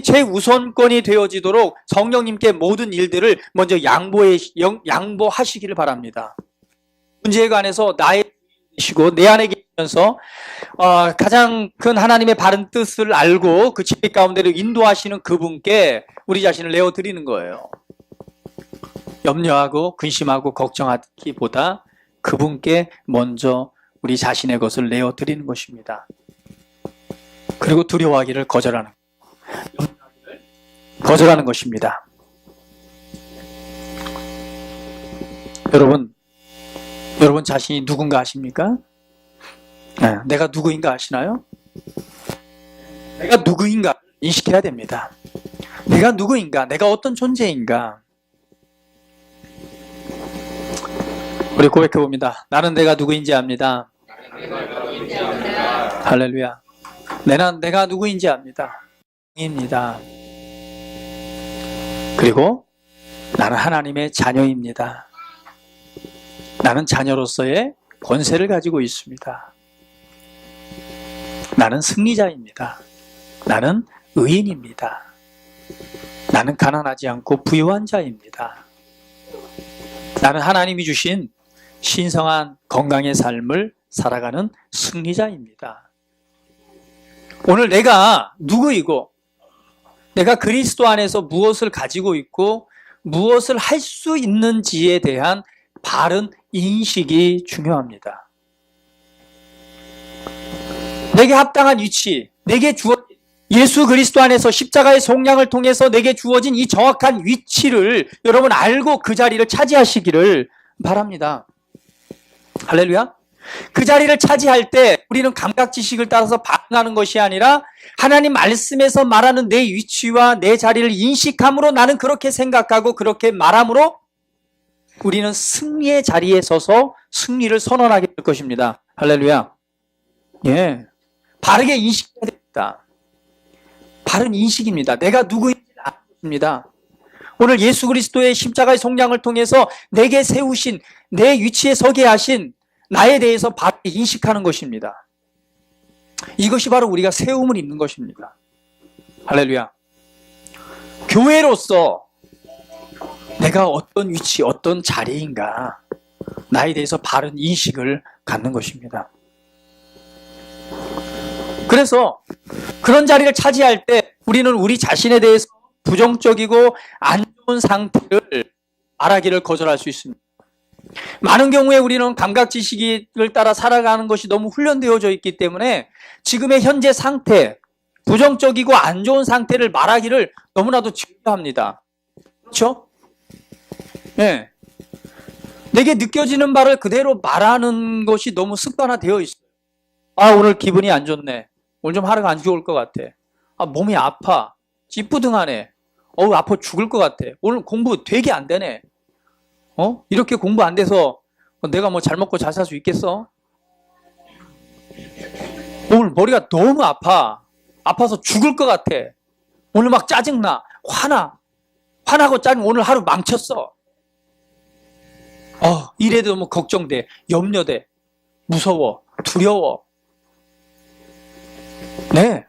최우선권이 되어지도록 성령님께 모든 일들을 먼저 양보하시기를 바랍니다. 문제에 관해서 나의 주인이시고 내 안에 계시면서 가장 큰 하나님의 바른 뜻을 알고 그 진리 가운데로 인도하시는 그분께 우리 자신을 내어드리는 거예요. 염려하고 근심하고 걱정하기보다 그분께 먼저 우리 자신의 것을 내어드리는 것입니다. 그리고 두려워하기를 거절하는 것입니다. 여러분 자신이 누군가 아십니까? 네, 내가 누구인가 아시나요? 내가 누구인가 인식해야 됩니다. 내가 누구인가? 내가 어떤 존재인가? 우리 고백해 봅니다. 나는 내가 누구인지 압니다. 할렐루야. 내가 누구인지 압니다. 입니다. 그리고 나는 하나님의 자녀입니다. 나는 자녀로서의 권세를 가지고 있습니다. 나는 승리자입니다. 나는 의인입니다. 나는 가난하지 않고 부유한 자입니다. 나는 하나님이 주신 신성한 건강의 삶을 살아가는 승리자입니다. 오늘 내가 누구이고 내가 그리스도 안에서 무엇을 가지고 있고 무엇을 할 수 있는지에 대한 바른 인식이 중요합니다. 내게 합당한 위치, 내게 주어진 예수 그리스도 안에서 십자가의 속량을 통해서 내게 주어진 이 정확한 위치를 여러분 알고 그 자리를 차지하시기를 바랍니다. 할렐루야. 그 자리를 차지할 때 우리는 감각지식을 따라서 반응하는 것이 아니라 하나님 말씀에서 말하는 내 위치와 내 자리를 인식함으로 나는 그렇게 생각하고 그렇게 말함으로 우리는 승리의 자리에 서서 승리를 선언하게 될 것입니다. 할렐루야. 예, 바르게 인식해야 됩니다. 바른 인식입니다. 내가 누구인지 압니다. 오늘 예수 그리스도의 십자가의 속량을 통해서 내게 세우신 내 위치에 서게 하신 나에 대해서 바르게 인식하는 것입니다. 이것이 바로 우리가 세움을 입는 것입니다. 할렐루야. 교회로서 내가 어떤 위치, 어떤 자리인가 나에 대해서 바른 인식을 갖는 것입니다. 그래서 그런 자리를 차지할 때 우리는 우리 자신에 대해서 부정적이고 안 좋은 상태를 말하기를 거절할 수 있습니다. 많은 경우에 우리는 감각 지식을 따라 살아가는 것이 너무 훈련되어져 있기 때문에 지금의 현재 상태, 부정적이고 안 좋은 상태를 말하기를 너무나도 즐겨합니다. 그렇죠? 네. 내게 느껴지는 바를 그대로 말하는 것이 너무 습관화되어 있어요. 아, 오늘 기분이 안 좋네. 오늘 좀 하루가 안 좋을 것 같아. 아, 몸이 아파. 찌뿌둥하네. 아파 죽을 것 같아. 오늘 공부 되게 안 되네. 이렇게 공부 안 돼서 내가 뭐 잘 먹고 잘 살 수 있겠어? 오늘 머리가 너무 아파. 아파서 죽을 것 같아. 오늘 막 짜증나. 화나고 짜증. 오늘 하루 망쳤어. 이래도 뭐 걱정돼. 염려돼. 무서워. 두려워. 네.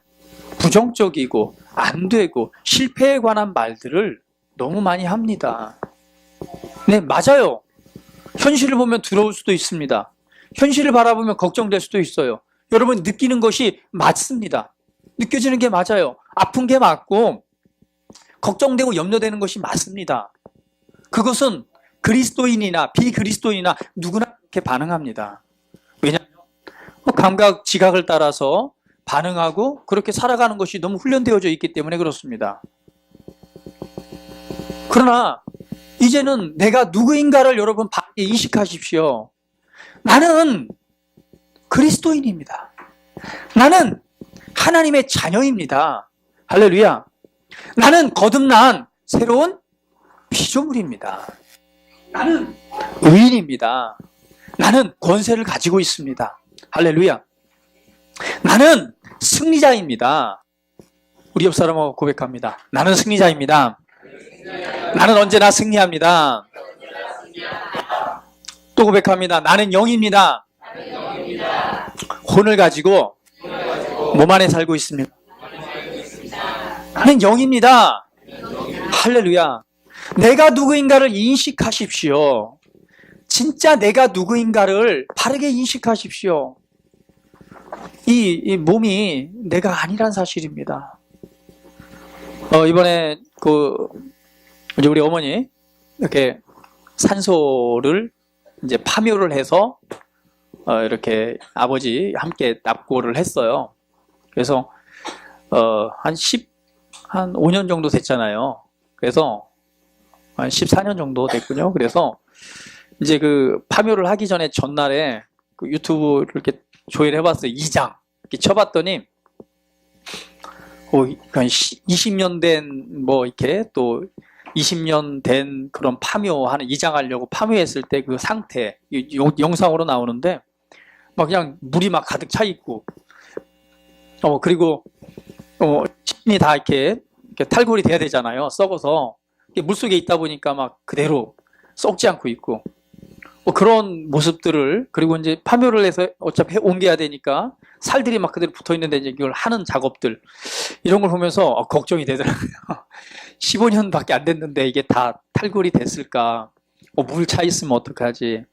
부정적이고 안 되고 실패에 관한 말들을 너무 많이 합니다. 네, 맞아요. 현실을 보면 두려울 수도 있습니다. 현실을 바라보면 걱정될 수도 있어요. 여러분 느끼는 것이 맞습니다. 느껴지는 게 맞아요. 아픈 게 맞고 걱정되고 염려되는 것이 맞습니다. 그것은 그리스도인이나 비그리스도인이나 누구나 그렇게 반응합니다. 왜냐하면 감각, 지각을 따라서 반응하고 그렇게 살아가는 것이 너무 훈련되어져 있기 때문에 그렇습니다. 그러나 이제는 내가 누구인가를 여러분 바르게 인식하십시오. 나는 그리스도인입니다. 나는 하나님의 자녀입니다. 할렐루야. 나는 거듭난 새로운 피조물입니다. 나는 의인입니다. 나는 권세를 가지고 있습니다. 할렐루야. 나는 승리자입니다. 우리 옆 사람하고 고백합니다. 나는 승리자입니다. 나는 언제나 승리합니다. 또 고백합니다. 나는 영입니다. 혼을 가지고 몸 안에 살고 있습니다. 나는 영입니다. 할렐루야. 내가 누구인가를 인식하십시오. 진짜 내가 누구인가를 바르게 인식하십시오. 이 몸이 내가 아니란 사실입니다. 이번에 이제 우리 어머니 이렇게 산소를 이제 파묘를 해서 이렇게 아버지 함께 납고를 했어요. 그래서 한 5년 정도 됐잖아요. 그래서 한 14년 정도 됐군요. 그래서 이제 그 파묘를 하기 전에 전날에 그 유튜브를 이렇게 조회를 해봤어요. 2장 이렇게 쳐봤더니 20년 된 이렇게 또 20년 된 그런 파묘하는 2장 하려고 파묘했을 때 그 상태 영상으로 나오는데 막 그냥 물이 막 가득 차 있고 그리고 신이 다 이렇게 탈골이 돼야 되잖아요. 썩어서 물속에 있다 보니까 막 그대로 썩지 않고 있고 그런 모습들을, 그리고 이제 파묘를 해서 어차피 옮겨야 되니까 살들이 막 그대로 붙어 있는데 이제 이걸 하는 작업들, 이런 걸 보면서 걱정이 되더라고요. 15년밖에 안 됐는데 이게 다 탈골이 됐을까? 물 차 있으면 어떡하지?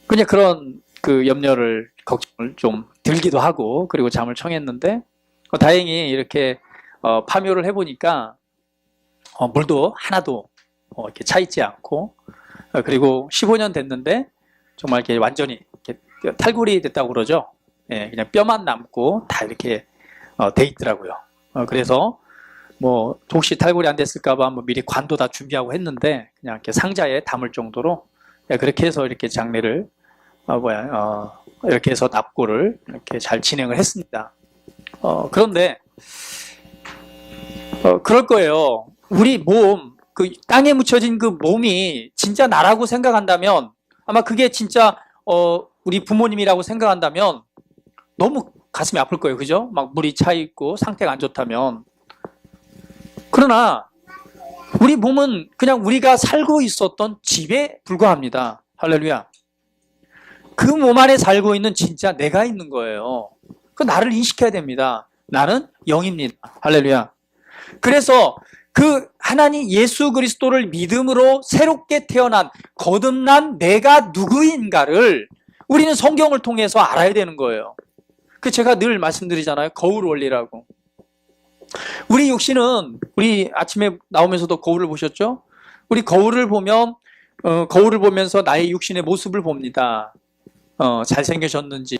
그냥 그런 그 염려를, 걱정을 좀 들기도 하고, 그리고 잠을 청했는데 다행히 이렇게 파묘를 해보니까 물도 하나도 이렇게 차 있지 않고, 그리고 15년 됐는데 정말 이렇게 완전히 이렇게 탈골이 됐다고 그러죠. 예, 그냥 뼈만 남고 다 이렇게 돼 있더라고요. 그래서 뭐 혹시 탈골이 안 됐을까봐 뭐 미리 관도 다 준비하고 했는데 그냥 이렇게 상자에 담을 정도로, 예, 그렇게 해서 이렇게 장례를 이렇게 해서 납고를 이렇게 잘 진행을 했습니다. 그런데 그럴 거예요. 우리 몸, 그 땅에 묻혀진 그 몸이 진짜 나라고 생각한다면, 아마 그게 진짜 우리 부모님이라고 생각한다면 너무 가슴이 아플 거예요. 그죠? 막 물이 차 있고 상태가 안 좋다면. 그러나 우리 몸은 그냥 우리가 살고 있었던 집에 불과합니다. 할렐루야. 그 몸 안에 살고 있는 진짜 내가 있는 거예요. 그 나를 인식해야 됩니다. 나는 영입니다. 할렐루야. 그래서 그 하나님 예수 그리스도를 믿음으로 새롭게 태어난 거듭난 내가 누구인가를 우리는 성경을 통해서 알아야 되는 거예요. 그 제가 늘 말씀드리잖아요. 거울 원리라고. 우리 육신은, 우리 아침에 나오면서도 거울을 보셨죠? 우리 거울을 보면 거울을 보면서 나의 육신의 모습을 봅니다. 잘생겨졌는지,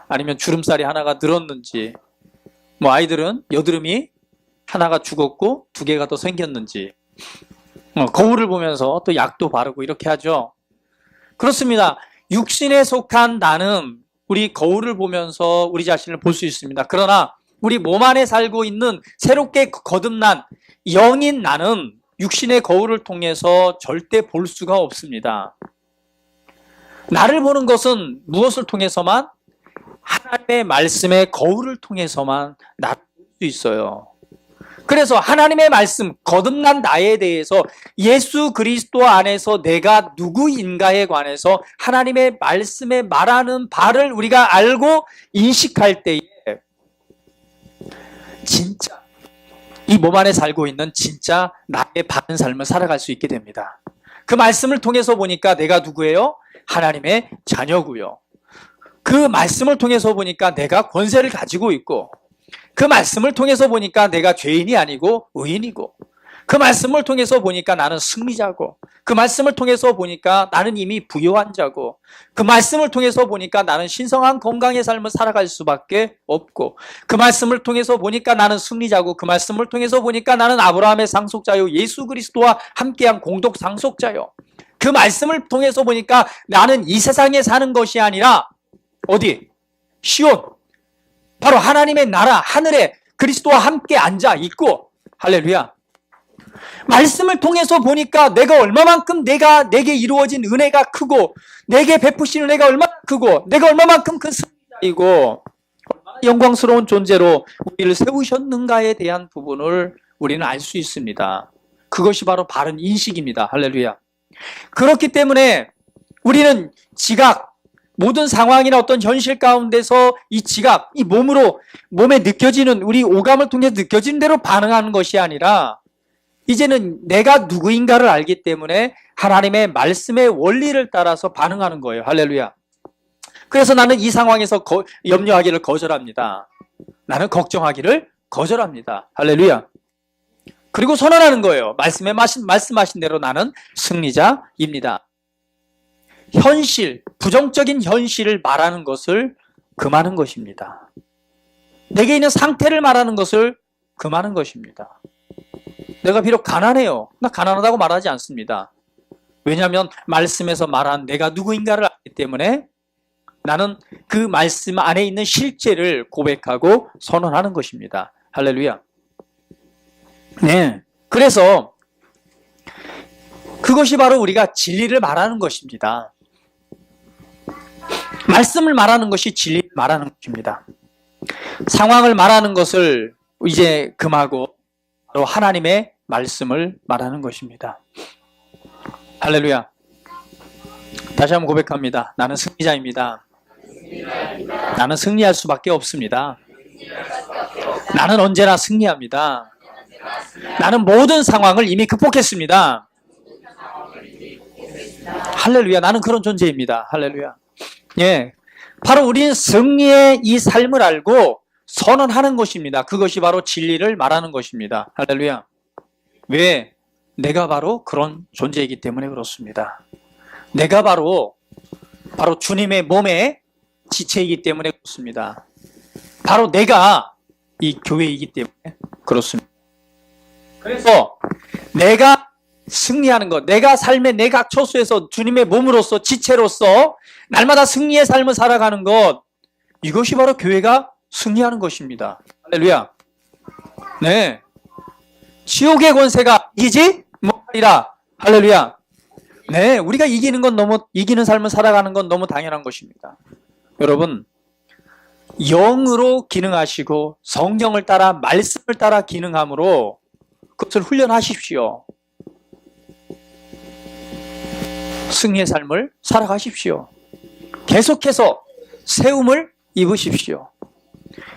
아니면 주름살이 하나가 늘었는지, 뭐 아이들은 여드름이 하나가 죽었고 2개가 더 생겼는지, 거울을 보면서 또 약도 바르고 이렇게 하죠. 그렇습니다. 육신에 속한 나는 우리 거울을 보면서 우리 자신을 볼 수 있습니다. 그러나 우리 몸 안에 살고 있는 새롭게 거듭난 영인 나는 육신의 거울을 통해서 절대 볼 수가 없습니다. 나를 보는 것은 무엇을 통해서만? 하나님의 말씀의 거울을 통해서만 나를 볼 수 있어요. 그래서 하나님의 말씀, 거듭난 나에 대해서 예수 그리스도 안에서 내가 누구인가에 관해서 하나님의 말씀에 말하는 바를 우리가 알고 인식할 때에 진짜 이 몸 안에 살고 있는 진짜 나의 바른 삶을 살아갈 수 있게 됩니다. 그 말씀을 통해서 보니까 내가 누구예요? 하나님의 자녀고요. 그 말씀을 통해서 보니까 내가 권세를 가지고 있고, 그 말씀을 통해서 보니까 내가 죄인이 아니고 의인이고, 그 말씀을 통해서 보니까 나는 승리자고, 그 말씀을 통해서 보니까 나는 이미 부요한 자고, 그 말씀을 통해서 보니까 나는 신성한 건강의 삶을 살아갈 수밖에 없고, 그 말씀을 통해서 보니까 나는 승리자고, 그 말씀을 통해서 보니까 나는 아브라함의 상속자요, 예수 그리스도와 함께한 공동 상속자요. 그 말씀을 통해서 보니까 나는 이 세상에 사는 것이 아니라 어디? 시온, 바로 하나님의 나라 하늘에 그리스도와 함께 앉아 있고, 할렐루야. 말씀을 통해서 보니까 내가 얼마만큼 내게 이루어진 은혜가 크고, 내게 베푸신 은혜가 얼마나 크고, 내가 얼마만큼 그 승리자이고 얼마나 영광스러운 존재로 우리를 세우셨는가에 대한 부분을 우리는 알 수 있습니다. 그것이 바로 바른 인식입니다. 할렐루야. 그렇기 때문에 우리는 지각, 모든 상황이나 어떤 현실 가운데서 이 지각, 이 몸에 느껴지는, 우리 오감을 통해 느껴지는 대로 반응하는 것이 아니라 이제는 내가 누구인가를 알기 때문에 하나님의 말씀의 원리를 따라서 반응하는 거예요. 할렐루야. 그래서 나는 이 상황에서 염려하기를 거절합니다. 나는 걱정하기를 거절합니다. 할렐루야. 그리고 선언하는 거예요. 말씀하신 대로 나는 승리자입니다. 현실, 부정적인 현실을 말하는 것을 금하는 것입니다. 내게 있는 상태를 말하는 것을 금하는 것입니다. 내가 비록 가난해요. 나 가난하다고 말하지 않습니다. 왜냐하면 말씀에서 말한 내가 누구인가를 알기 때문에 나는 그 말씀 안에 있는 실제를 고백하고 선언하는 것입니다. 할렐루야. 네. 그래서 그것이 바로 우리가 진리를 말하는 것입니다. 말씀을 말하는 것이 진리를 말하는 것입니다. 상황을 말하는 것을 이제 금하고 바로 하나님의 말씀을 말하는 것입니다. 할렐루야. 다시 한번 고백합니다. 나는 승리자입니다. 나는 승리할 수밖에 없습니다. 나는 언제나 승리합니다. 나는 모든 상황을 이미 극복했습니다. 할렐루야. 나는 그런 존재입니다. 할렐루야. 예, 바로 우리는 승리의 이 삶을 알고 선언하는 것입니다. 그것이 바로 진리를 말하는 것입니다. 할렐루야. 왜? 내가 바로 그런 존재이기 때문에 그렇습니다. 내가 바로 주님의 몸의 지체이기 때문에 그렇습니다. 바로 내가 이 교회이기 때문에 그렇습니다. 그래서 내가 승리하는 것, 내가 삶의 내 각 처소에서 주님의 몸으로서 지체로서 날마다 승리의 삶을 살아가는 것, 이것이 바로 교회가 승리하는 것입니다. 할렐루야. 네. 지옥의 권세가 이기지 못하리라. 할렐루야. 네, 우리가 이기는 삶을 살아가는 건 너무 당연한 것입니다. 여러분, 영으로 기능하시고 성경을 따라 말씀을 따라 기능함으로 그것을 훈련하십시오. 승리의 삶을 살아가십시오. 계속해서 세움을 입으십시오.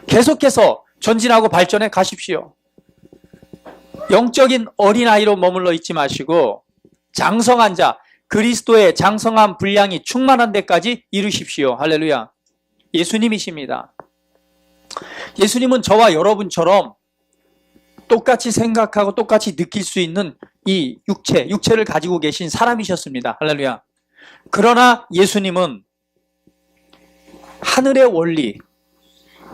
계속해서 전진하고 발전해 가십시오. 영적인 어린아이로 머물러 있지 마시고 장성한 자, 그리스도의 장성한 분량이 충만한 데까지 이루십시오. 할렐루야. 예수님이십니다. 예수님은 저와 여러분처럼 똑같이 생각하고 똑같이 느낄 수 있는 이 육체를 가지고 계신 사람이셨습니다. 할렐루야. 그러나 예수님은 하늘의 원리,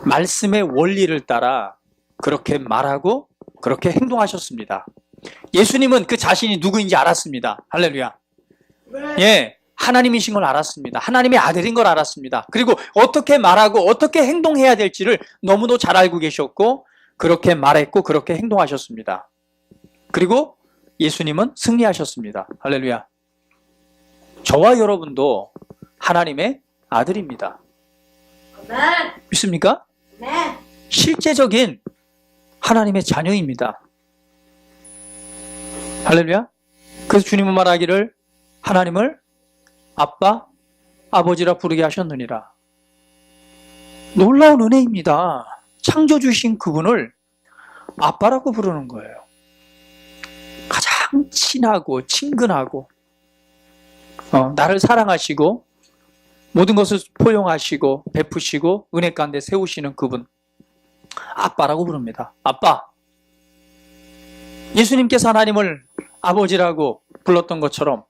말씀의 원리를 따라 그렇게 말하고 그렇게 행동하셨습니다. 예수님은 그 자신이 누구인지 알았습니다. 할렐루야. 예, 하나님이신 걸 알았습니다. 하나님의 아들인 걸 알았습니다. 그리고 어떻게 말하고 어떻게 행동해야 될지를 너무도 잘 알고 계셨고 그렇게 말했고 그렇게 행동하셨습니다. 그리고 예수님은 승리하셨습니다. 할렐루야. 저와 여러분도 하나님의 아들입니다. 믿습니까? 실제적인 하나님의 자녀입니다. 할렐루야. 그래서 주님은 말하기를 하나님을 아빠, 아버지라 부르게 하셨느니라. 놀라운 은혜입니다. 창조주신 그분을 아빠라고 부르는 거예요. 가장 친하고 친근하고 나를 사랑하시고 모든 것을 포용하시고 베푸시고 은혜 가운데 세우시는 그분 아빠라고 부릅니다. 아빠. 예수님께서 하나님을 아버지라고 불렀던 것처럼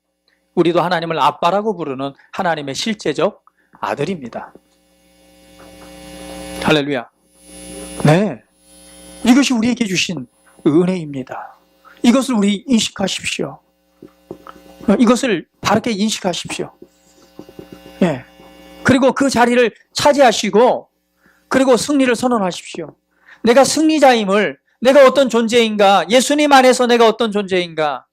우리도 하나님을 아빠라고 부르는 하나님의 실제적 아들입니다. 할렐루야. 네, 이것이 우리에게 주신 은혜입니다. 이것을 우리 인식하십시오. 이것을 바르게 인식하십시오. 예. 그리고 그 자리를 차지하시고 그리고 승리를 선언하십시오. 내가 승리자임을, 내가 어떤 존재인가, 예수님 안에서 내가 어떤 존재인가,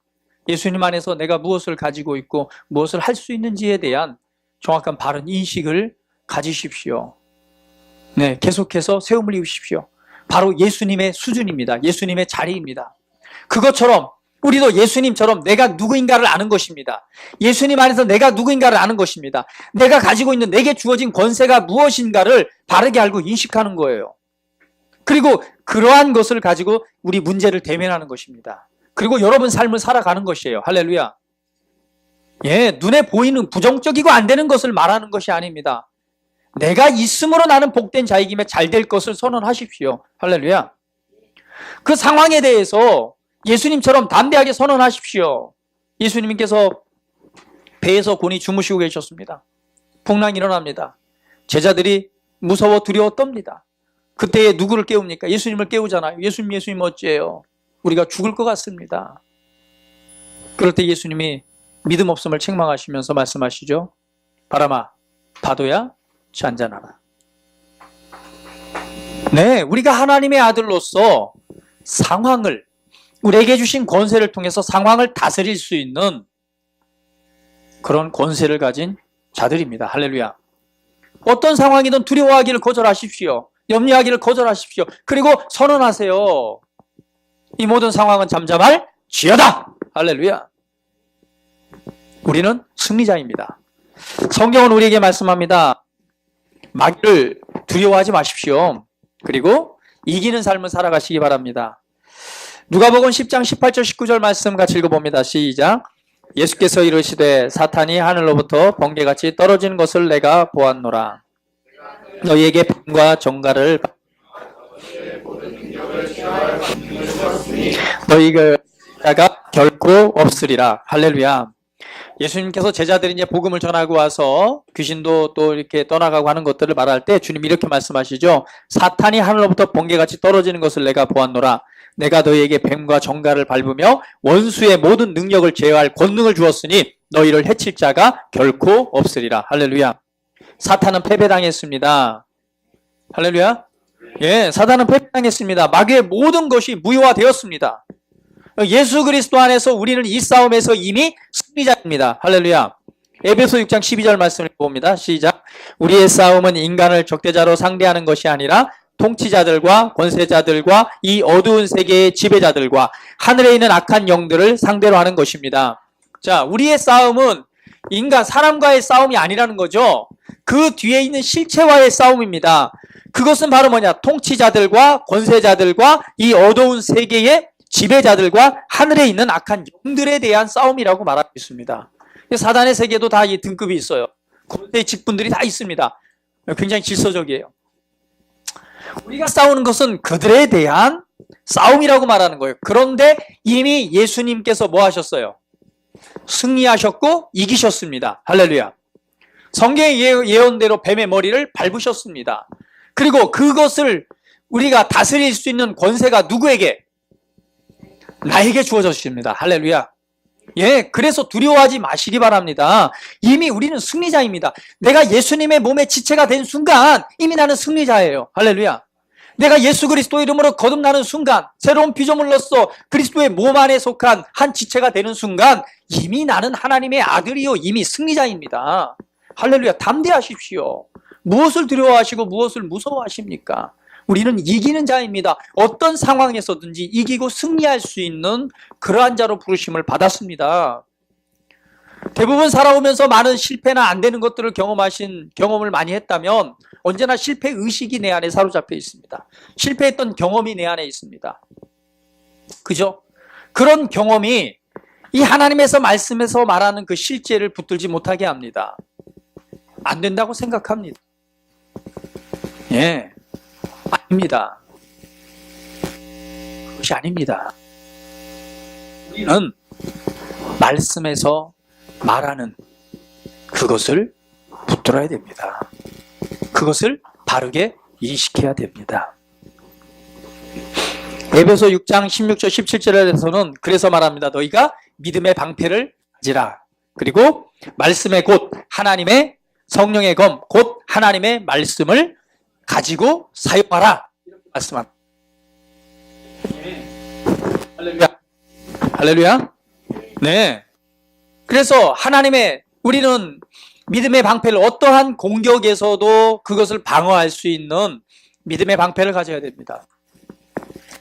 예수님 안에서 내가 무엇을 가지고 있고 무엇을 할 수 있는지에 대한 정확한 바른 인식을 가지십시오. 네, 계속해서 세움을 입으십시오. 바로 예수님의 수준입니다. 예수님의 자리입니다. 그것처럼 우리도 예수님처럼 내가 누구인가를 아는 것입니다. 예수님 안에서 내가 누구인가를 아는 것입니다. 내가 가지고 있는 내게 주어진 권세가 무엇인가를 바르게 알고 인식하는 거예요. 그리고 그러한 것을 가지고 우리 문제를 대면하는 것입니다. 그리고 여러분 삶을 살아가는 것이에요. 할렐루야. 예, 눈에 보이는 부정적이고 안 되는 것을 말하는 것이 아닙니다. 내가 있음으로 나는 복된 자이기에 잘 될 것을 선언하십시오. 할렐루야. 그 상황에 대해서 예수님처럼 담대하게 선언하십시오. 예수님께서 배에서 곤히 주무시고 계셨습니다. 풍랑이 일어납니다. 제자들이 무서워 두려워 떱니다. 그때 누구를 깨웁니까? 예수님을 깨우잖아요. 예수님 어찌해요? 우리가 죽을 것 같습니다. 그럴 때 예수님이 믿음 없음을 책망하시면서 말씀하시죠. 바람아, 파도야, 잔잔하라. 네, 우리가 하나님의 아들로서 상황을, 우리에게 주신 권세를 통해서 상황을 다스릴 수 있는 그런 권세를 가진 자들입니다. 할렐루야. 어떤 상황이든 두려워하기를 거절하십시오. 염려하기를 거절하십시오. 그리고 선언하세요. 이 모든 상황은 잠잠할 지어다. 할렐루야. 우리는 승리자입니다. 성경은 우리에게 말씀합니다. 마귀를 두려워하지 마십시오. 그리고 이기는 삶을 살아가시기 바랍니다. 누가복음 10장 18절 19절 말씀 같이 읽어봅니다. 시작. 예수께서 이르시되 사탄이 하늘로부터 번개같이 떨어지는 것을 내가 보았노라. 너희에게 뱀과 정갈을 너희가 결코 없으리라. 할렐루야. 예수님께서 제자들이 이제 복음을 전하고 와서 귀신도 또 이렇게 떠나가고 하는 것들을 말할 때 주님이 이렇게 말씀하시죠. 사탄이 하늘로부터 번개같이 떨어지는 것을 내가 보았노라. 내가 너희에게 뱀과 정갈을 밟으며 원수의 모든 능력을 제어할 권능을 주었으니 너희를 해칠 자가 결코 없으리라. 할렐루야. 사탄은 패배당했습니다. 할렐루야. 예, 사탄은 패배당했습니다. 마귀의 모든 것이 무효화되었습니다. 예수 그리스도 안에서 우리는 이 싸움에서 이미 승리자입니다. 할렐루야. 에베소 6장 12절 말씀을 봅니다. 시작. 우리의 싸움은 인간을 적대자로 상대하는 것이 아니라 통치자들과 권세자들과 이 어두운 세계의 지배자들과 하늘에 있는 악한 영들을 상대로 하는 것입니다. 자, 우리의 싸움은 인간, 사람과의 싸움이 아니라는 거죠. 그 뒤에 있는 실체와의 싸움입니다. 그것은 바로 뭐냐? 통치자들과 권세자들과 이 어두운 세계의 지배자들과 하늘에 있는 악한 영들에 대한 싸움이라고 말하고 있습니다. 사단의 세계도 다 이 등급이 있어요. 권세의 직분들이 다 있습니다. 굉장히 질서적이에요. 우리가 싸우는 것은 그들에 대한 싸움이라고 말하는 거예요. 그런데 이미 예수님께서 뭐 하셨어요? 승리하셨고 이기셨습니다. 할렐루야. 성경의 예언대로 뱀의 머리를 밟으셨습니다. 그리고 그것을 우리가 다스릴 수 있는 권세가 누구에게? 나에게 주어졌습니다. 할렐루야. 예, 그래서 두려워하지 마시기 바랍니다. 이미 우리는 승리자입니다. 내가 예수님의 몸의 지체가 된 순간 이미 나는 승리자예요. 할렐루야. 내가 예수 그리스도 이름으로 거듭나는 순간, 새로운 피조물로서 그리스도의 몸 안에 속한 한 지체가 되는 순간 이미 나는 하나님의 아들이요 이미 승리자입니다. 할렐루야. 담대하십시오. 무엇을 두려워하시고 무엇을 무서워하십니까? 우리는 이기는 자입니다. 어떤 상황에서든지 이기고 승리할 수 있는 그러한 자로 부르심을 받았습니다. 대부분 살아오면서 많은 실패나 안 되는 것들을 경험을 많이 했다면 언제나 실패 의식이 내 안에 사로잡혀 있습니다. 실패했던 경험이 내 안에 있습니다. 그죠? 그런 경험이 이 하나님에서 말씀에서 말하는 그 실제를 붙들지 못하게 합니다. 안 된다고 생각합니다. 예. 아닙니다. 그것이 아닙니다. 우리는 말씀에서 말하는 그것을 붙들어야 됩니다. 그것을 바르게 인식해야 됩니다. 에베소 6장 16절 17절에서는 그래서 말합니다. 너희가 믿음의 방패를 가지라. 그리고 말씀의 곧 하나님의 성령의 검 곧 하나님의 말씀을 가지고 사용하라. 이렇게 말씀합니다. 할렐루야. 할렐루야. 네. 그래서 우리는 믿음의 방패를 어떠한 공격에서도 그것을 방어할 수 있는 믿음의 방패를 가져야 됩니다.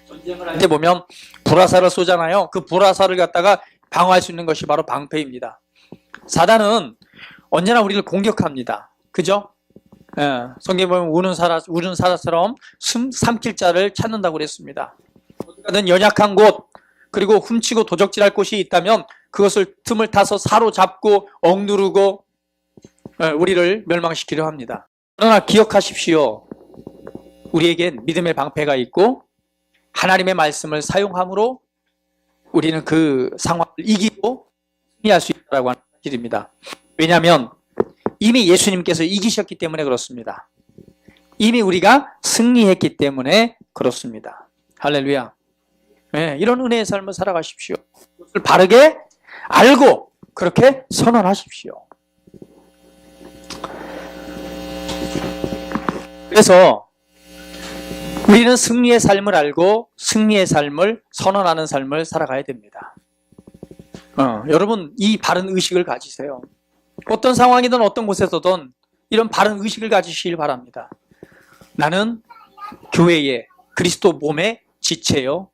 전쟁을 할 때 보면 불화살을 쏘잖아요. 그 불화살을 갖다가 방어할 수 있는 것이 바로 방패입니다. 사단은 언제나 우리를 공격합니다. 그죠? 예, 성경에 보면 우는 사자처럼 삼킬 자를 찾는다고 그랬습니다. 어디가든 연약한 곳, 그리고 훔치고 도적질할 곳이 있다면 그것을 틈을 타서 사로잡고 억누르고 우리를 멸망시키려 합니다. 그러나 기억하십시오. 우리에겐 믿음의 방패가 있고 하나님의 말씀을 사용함으로 우리는 그 상황을 이기고 승리할 수 있다고 하는 사실입니다. 왜냐하면 이미 예수님께서 이기셨기 때문에 그렇습니다. 이미 우리가 승리했기 때문에 그렇습니다. 할렐루야. 네, 이런 은혜의 삶을 살아가십시오. 그것을 바르게 알고 그렇게 선언하십시오. 그래서 우리는 승리의 삶을 알고 승리의 삶을 선언하는 삶을 살아가야 됩니다. 여러분 이 바른 의식을 가지세요. 어떤 상황이든 어떤 곳에서든 이런 바른 의식을 가지시길 바랍니다. 나는 교회의 그리스도 몸의 지체요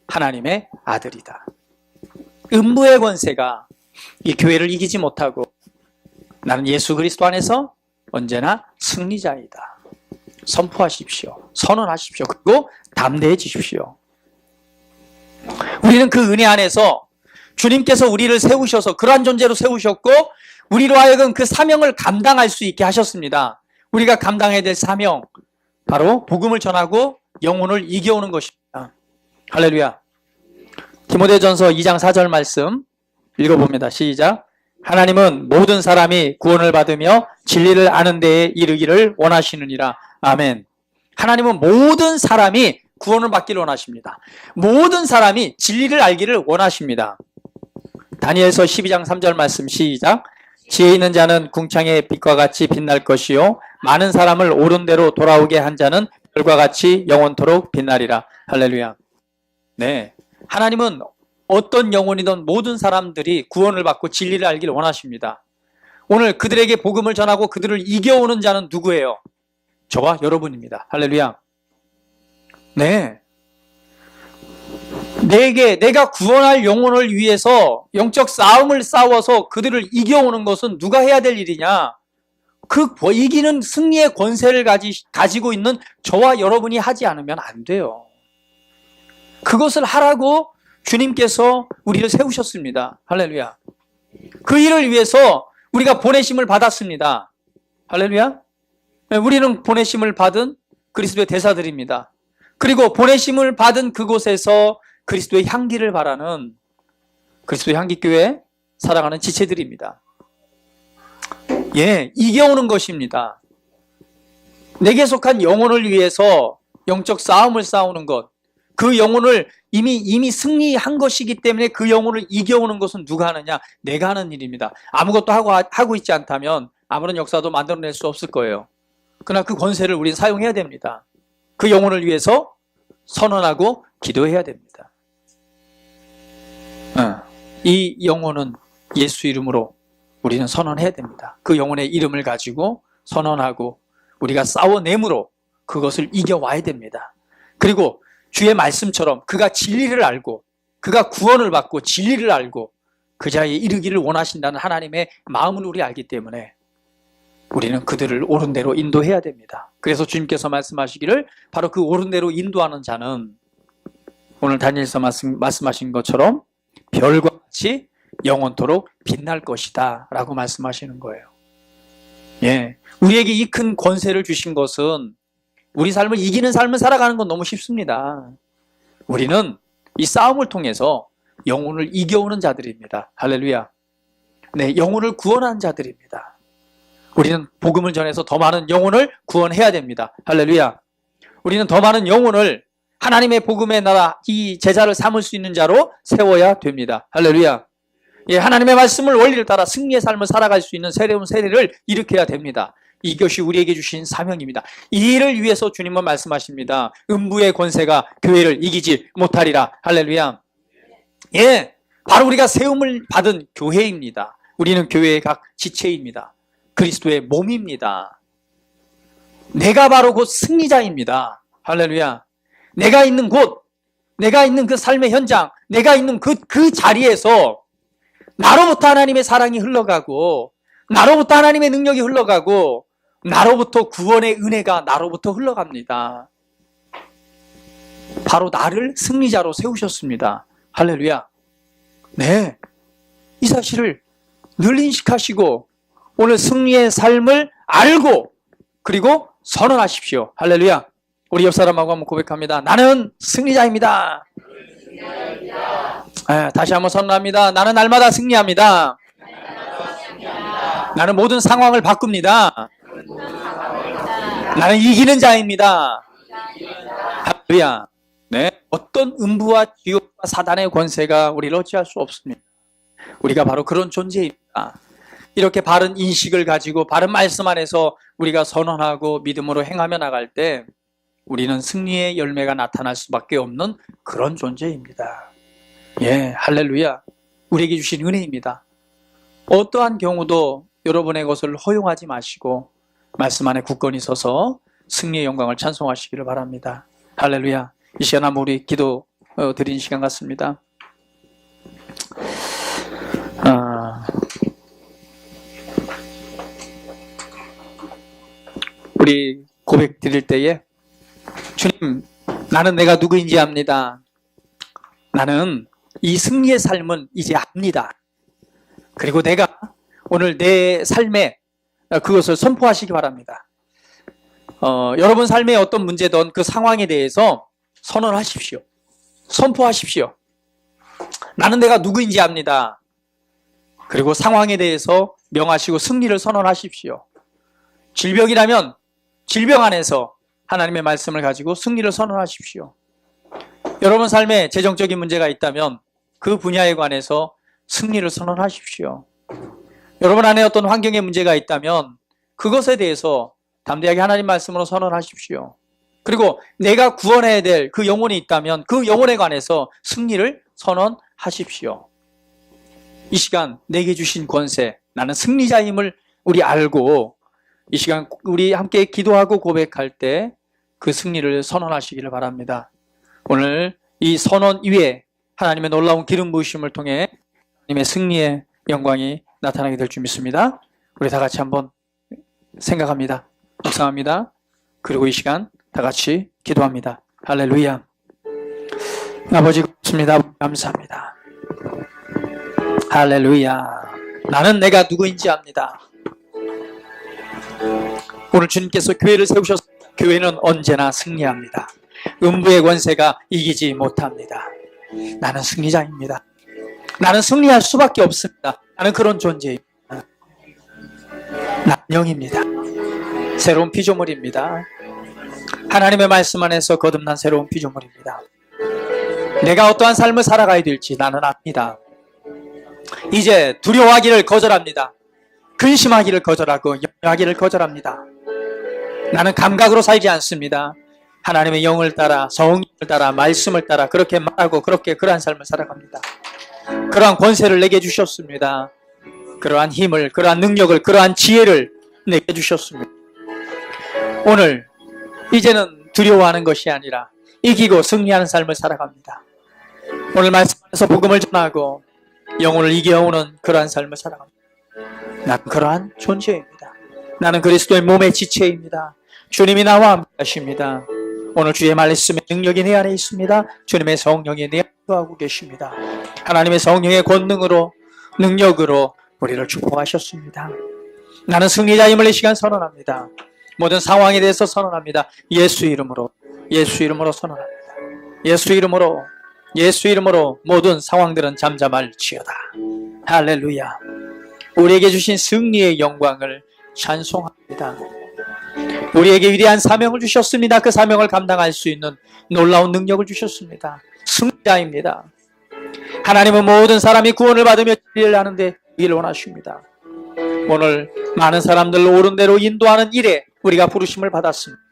하나님의 아들이다. 음부의 권세가 이 교회를 이기지 못하고 나는 예수 그리스도 안에서 언제나 승리자이다. 선포하십시오. 선언하십시오. 그리고 담대해지십시오. 우리는 그 은혜 안에서 주님께서 우리를 세우셔서 그러한 존재로 세우셨고 우리로 하여금 그 사명을 감당할 수 있게 하셨습니다. 우리가 감당해야 될 사명, 바로 복음을 전하고 영혼을 이겨오는 것입니다. 할렐루야. 디모데전서 2장 4절 말씀 읽어봅니다. 시작. 하나님은 모든 사람이 구원을 받으며 진리를 아는 데에 이르기를 원하시느니라. 아멘. 하나님은 모든 사람이 구원을 받기를 원하십니다. 모든 사람이 진리를 알기를 원하십니다. 다니엘서 12장 3절 말씀 시작. 지혜 있는 자는 궁창의 빛과 같이 빛날 것이요 많은 사람을 옳은 대로 돌아오게 한 자는 별과 같이 영원토록 빛나리라. 할렐루야. 네, 하나님은 어떤 영혼이든 모든 사람들이 구원을 받고 진리를 알기를 원하십니다. 오늘 그들에게 복음을 전하고 그들을 이겨오는 자는 누구예요? 저와 여러분입니다. 할렐루야. 네, 내가 구원할 영혼을 위해서 영적 싸움을 싸워서 그들을 이겨오는 것은 누가 해야 될 일이냐? 그 이기는 승리의 권세를 가지고 있는 저와 여러분이 하지 않으면 안 돼요. 그것을 하라고 주님께서 우리를 세우셨습니다. 할렐루야. 그 일을 위해서 우리가 보내심을 받았습니다. 할렐루야. 우리는 보내심을 받은 그리스도의 대사들입니다. 그리고 보내심을 받은 그곳에서 그리스도의 향기를 바라는 그리스도의 향기교회 사랑하는 지체들입니다. 예, 이겨오는 것입니다. 내게 속한 영혼을 위해서 영적 싸움을 싸우는 것, 그 영혼을 이미 승리한 것이기 때문에 그 영혼을 이겨오는 것은 누가 하느냐? 내가 하는 일입니다. 아무것도 하고 있지 않다면 아무런 역사도 만들어낼 수 없을 거예요. 그러나 그 권세를 우리는 사용해야 됩니다. 그 영혼을 위해서 선언하고 기도해야 됩니다. 이 영혼은 예수 이름으로 우리는 선언해야 됩니다. 그 영혼의 이름을 가지고 선언하고 우리가 싸워내므로 그것을 이겨와야 됩니다. 그리고 주의 말씀처럼 그가 진리를 알고 그가 구원을 받고 진리를 알고 그 자리에 이르기를 원하신다는 하나님의 마음을 우리 알기 때문에 우리는 그들을 옳은 대로 인도해야 됩니다. 그래서 주님께서 말씀하시기를 바로 그 옳은 대로 인도하는 자는 오늘 다니엘서 말씀하신 것처럼 별과 같이 영원토록 빛날 것이다 라고 말씀하시는 거예요. 예, 우리에게 이 큰 권세를 주신 것은 우리 삶을 이기는 삶을 살아가는 건 너무 쉽습니다. 우리는 이 싸움을 통해서 영혼을 이겨오는 자들입니다. 할렐루야. 네, 영혼을 구원하는 자들입니다. 우리는 복음을 전해서 더 많은 영혼을 구원해야 됩니다. 할렐루야. 우리는 더 많은 영혼을 하나님의 복음의 나라 이 제자를 삼을 수 있는 자로 세워야 됩니다. 할렐루야. 예, 하나님의 말씀을 원리를 따라 승리의 삶을 살아갈 수 있는 새로운 세대를 일으켜야 됩니다. 이것이 우리에게 주신 사명입니다. 이 일을 위해서 주님은 말씀하십니다. 음부의 권세가 교회를 이기지 못하리라. 할렐루야. 예, 바로 우리가 세움을 받은 교회입니다. 우리는 교회의 각 지체입니다. 그리스도의 몸입니다. 내가 바로 곧 승리자입니다. 할렐루야. 내가 있는 곳, 내가 있는 그 삶의 현장, 내가 있는 그 자리에서 나로부터 하나님의 사랑이 흘러가고 나로부터 하나님의 능력이 흘러가고 나로부터 구원의 은혜가 나로부터 흘러갑니다. 바로 나를 승리자로 세우셨습니다. 할렐루야. 네, 이 사실을 늘 인식하시고 오늘 승리의 삶을 알고 그리고 선언하십시오. 할렐루야. 우리 옆 사람하고 한번 고백합니다. 나는 승리자입니다. 다시 한번 선언합니다. 나는 날마다 승리합니다. 나는 모든 상황을 바꿉니다. 나는 이기는 자입니다. 할렐루야. 네, 어떤 음부와 지옥과 사단의 권세가 우리를 어찌할 수 없습니다. 우리가 바로 그런 존재입니다. 이렇게 바른 인식을 가지고 바른 말씀 안에서 우리가 선언하고 믿음으로 행하며 나갈 때 우리는 승리의 열매가 나타날 수밖에 없는 그런 존재입니다. 예, 할렐루야. 우리에게 주신 은혜입니다. 어떠한 경우도 여러분의 것을 허용하지 마시고 말씀 안에 굳건히 서서 승리의 영광을 찬송하시기를 바랍니다. 할렐루야. 이 시간 한번 우리 기도 드린 시간 같습니다. 우리 고백 드릴 때에 주님, 나는 내가 누구인지 압니다. 나는 이 승리의 삶은 이제 압니다. 그리고 내가 오늘 내 삶에 그것을 선포하시기 바랍니다. 여러분 삶에 어떤 문제든 그 상황에 대해서 선언하십시오. 선포하십시오. 나는 내가 누구인지 압니다. 그리고 상황에 대해서 명하시고 승리를 선언하십시오. 질병이라면 질병 안에서 하나님의 말씀을 가지고 승리를 선언하십시오. 여러분 삶에 재정적인 문제가 있다면 그 분야에 관해서 승리를 선언하십시오. 여러분 안에 어떤 환경의 문제가 있다면 그것에 대해서 담대하게 하나님 말씀으로 선언하십시오. 그리고 내가 구원해야 될 그 영혼이 있다면 그 영혼에 관해서 승리를 선언하십시오. 이 시간 내게 주신 권세, 나는 승리자임을 우리 알고 이 시간 우리 함께 기도하고 고백할 때 그 승리를 선언하시기를 바랍니다. 오늘 이 선언 위에 하나님의 놀라운 기름 부으심을 통해 하나님의 승리의 영광이 나타나게 될 줄 믿습니다. 우리 다 같이 한번 생각합니다. 묵상합니다. 그리고 이 시간 다 같이 기도합니다. 할렐루야. 아버지 고맙습니다. 감사합니다. 할렐루야. 나는 내가 누구인지 압니다. 오늘 주님께서 교회를 세우셨습니다. 교회는 언제나 승리합니다. 음부의 권세가 이기지 못합니다. 나는 승리자입니다. 나는 승리할 수밖에 없습니다. 나는 그런 존재입니다. 나는 영입니다. 새로운 피조물입니다. 하나님의 말씀 안에서 거듭난 새로운 피조물입니다. 내가 어떠한 삶을 살아가야 될지 나는 압니다. 이제 두려워하기를 거절합니다. 근심하기를 거절하고 염려하기를 거절합니다. 나는 감각으로 살지 않습니다. 하나님의 영을 따라, 성령을 따라, 말씀을 따라 그렇게 말하고 그러한 삶을 살아갑니다. 그러한 권세를 내게 주셨습니다. 그러한 힘을, 그러한 능력을, 그러한 지혜를 내게 주셨습니다. 오늘 이제는 두려워하는 것이 아니라 이기고 승리하는 삶을 살아갑니다. 오늘 말씀에서 복음을 전하고 영혼을 이겨오는 그러한 삶을 살아갑니다. 나는 그러한 존재입니다. 나는 그리스도의 몸의 지체입니다. 주님이 나와 함께 하십니다. 오늘 주의 말씀의 능력이 내 안에 있습니다. 주님의 성령이 내 안에 거하고 계십니다. 하나님의 성령의 권능으로, 능력으로 우리를 축복하셨습니다. 나는 승리자임을 이 시간 선언합니다. 모든 상황에 대해서 선언합니다. 예수 이름으로, 예수 이름으로 선언합니다. 예수 이름으로, 예수 이름으로 모든 상황들은 잠잠할지어다. 할렐루야. 우리에게 주신 승리의 영광을 찬송합니다. 우리에게 위대한 사명을 주셨습니다. 그 사명을 감당할 수 있는 놀라운 능력을 주셨습니다. 승리자입니다. 하나님은 모든 사람이 구원을 받으며 진리를 하는데 이를 원하십니다. 오늘 많은 사람들을 옳은 대로 인도하는 일에 우리가 부르심을 받았습니다.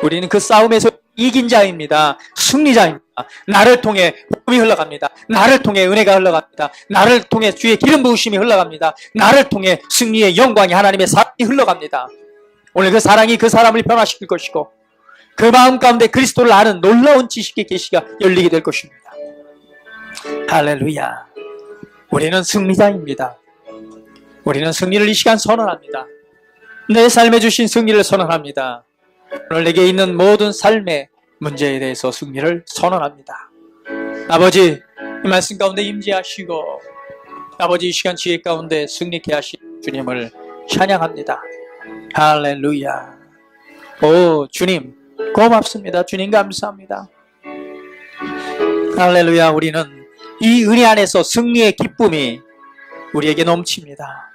우리는 그 싸움에서 이긴 자입니다. 승리자입니다. 나를 통해 복음이 흘러갑니다. 나를 통해 은혜가 흘러갑니다. 나를 통해 주의 기름 부으심이 흘러갑니다. 나를 통해 승리의 영광이, 하나님의 사랑이 흘러갑니다. 오늘 그 사랑이 그 사람을 변화시킬 것이고 그 마음 가운데 그리스도를 아는 놀라운 지식의 계시가 열리게 될 것입니다. 할렐루야. 우리는 승리자입니다. 우리는 승리를 이 시간 선언합니다. 내 삶에 주신 승리를 선언합니다. 오늘 내게 있는 모든 삶의 문제에 대해서 승리를 선언합니다. 아버지, 이 말씀 가운데 임재하시고 아버지 이 시간 지혜 가운데 승리케 하신 주님을 찬양합니다. 할렐루야. 오 주님 고맙습니다. 주님 감사합니다. 할렐루야. 우리는 이 은혜 안에서 승리의 기쁨이 우리에게 넘칩니다.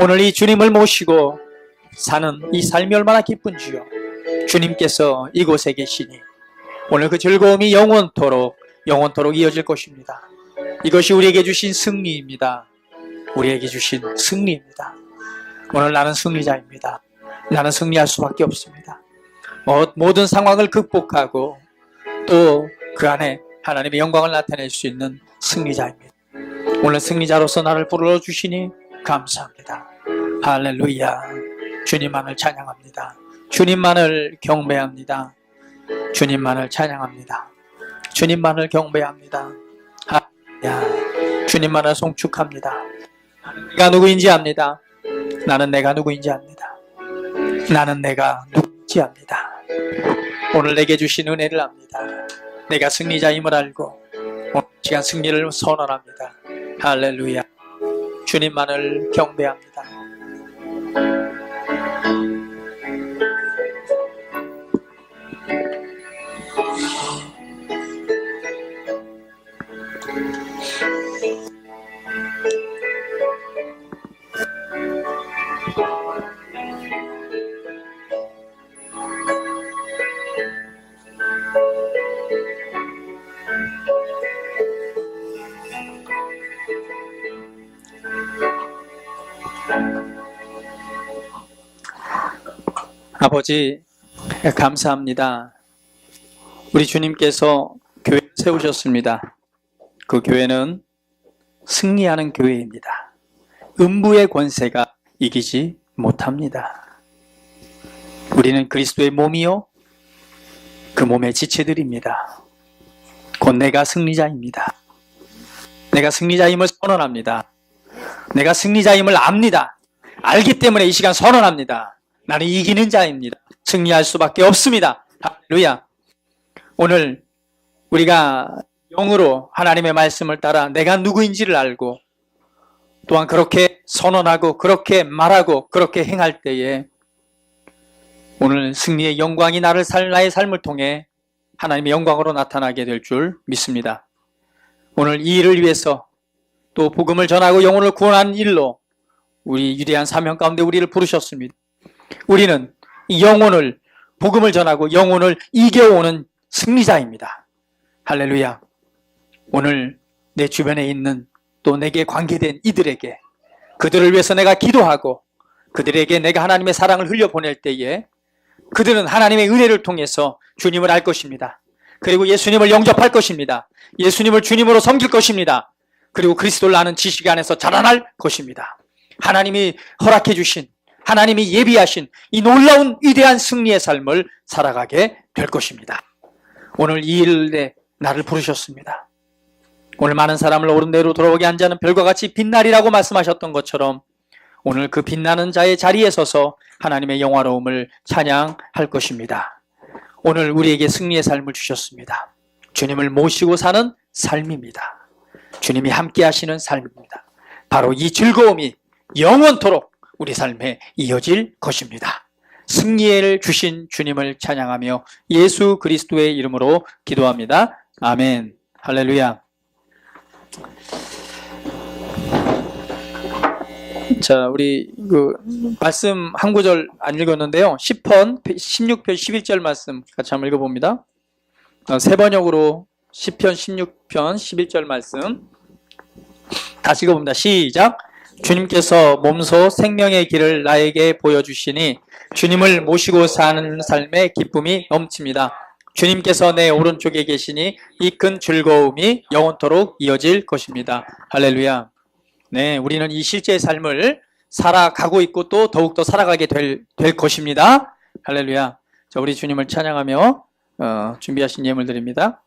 오늘 이 주님을 모시고 사는 이 삶이 얼마나 기쁜지요. 주님께서 이곳에 계시니 오늘 그 즐거움이 영원토록 이어질 것입니다. 이것이 우리에게 주신 승리입니다. 우리에게 주신 승리입니다. 오늘 나는 승리자입니다. 나는 승리할 수밖에 없습니다. 모든 상황을 극복하고 또 그 안에 하나님의 영광을 나타낼 수 있는 승리자입니다. 오늘 승리자로서 나를 불러주시니 감사합니다. 할렐루야. 주님만을 찬양합니다. 주님만을 경배합니다. 주님만을 찬양합니다. 주님만을 경배합니다. 할렐루야. 주님만을 송축합니다. 내가 누구인지 압니다. 나는 내가 누구인지 압니다. 나는 내가 누구인지 압니다. 오늘 내게 주신 은혜를 압니다. 내가 승리자임을 알고 오늘 시간 승리를 선언합니다. 할렐루야. 주님만을 경배합니다. 아버지, 감사합니다. 우리 주님께서 교회를 세우셨습니다. 그 교회는 승리하는 교회입니다. 음부의 권세가 이기지 못합니다. 우리는 그리스도의 몸이요, 그 몸의 지체들입니다. 곧 내가 승리자입니다. 내가 승리자임을 선언합니다. 내가 승리자임을 압니다. 알기 때문에 이 시간 선언합니다. 나는 이기는 자입니다. 승리할 수밖에 없습니다. 할렐루야. 오늘 우리가 영으로 하나님의 말씀을 따라 내가 누구인지를 알고 또한 그렇게 선언하고 그렇게 말하고 그렇게 행할 때에 오늘 승리의 영광이 나의 삶을 통해 하나님의 영광으로 나타나게 될 줄 믿습니다. 오늘 이 일을 위해서 또 복음을 전하고 영혼을 구원하는 일로 우리 위대한 사명 가운데 우리를 부르셨습니다. 우리는 영혼을 복음을 전하고 영혼을 이겨오는 승리자입니다. 할렐루야. 오늘 내 주변에 있는 또 내게 관계된 이들에게 그들을 위해서 내가 기도하고 그들에게 내가 하나님의 사랑을 흘려보낼 때에 그들은 하나님의 은혜를 통해서 주님을 알 것입니다. 그리고 예수님을 영접할 것입니다. 예수님을 주님으로 섬길 것입니다. 그리고 그리스도를 아는 지식 안에서 자라날 것입니다. 하나님이 허락해 주신 하나님이 예비하신 이 놀라운 위대한 승리의 삶을 살아가게 될 것입니다. 오늘 이 일에 나를 부르셨습니다. 오늘 많은 사람을 오른대로 돌아오게 한 자는 별과 같이 빛나리라고 말씀하셨던 것처럼 오늘 그 빛나는 자의 자리에 서서 하나님의 영화로움을 찬양할 것입니다. 오늘 우리에게 승리의 삶을 주셨습니다. 주님을 모시고 사는 삶입니다. 주님이 함께 하시는 삶입니다. 바로 이 즐거움이 영원토록 우리 삶에 이어질 것입니다. 승리를 주신 주님을 찬양하며 예수 그리스도의 이름으로 기도합니다. 아멘. 할렐루야. 자, 우리 말씀 한 구절 안 읽었는데요. 10편 16편 11절 말씀 같이 한번 읽어봅니다. 세 번역으로 10편 16편 11절 말씀 다시 읽어봅니다. 시작. 주님께서 몸소 생명의 길을 나에게 보여주시니 주님을 모시고 사는 삶의 기쁨이 넘칩니다. 주님께서 내 오른쪽에 계시니 이 큰 즐거움이 영원토록 이어질 것입니다. 할렐루야. 네, 우리는 이 실제의 삶을 살아가고 있고 또 더욱더 살아가게 될 것입니다. 할렐루야. 자, 우리 주님을 찬양하며 준비하신 예물 드립니다.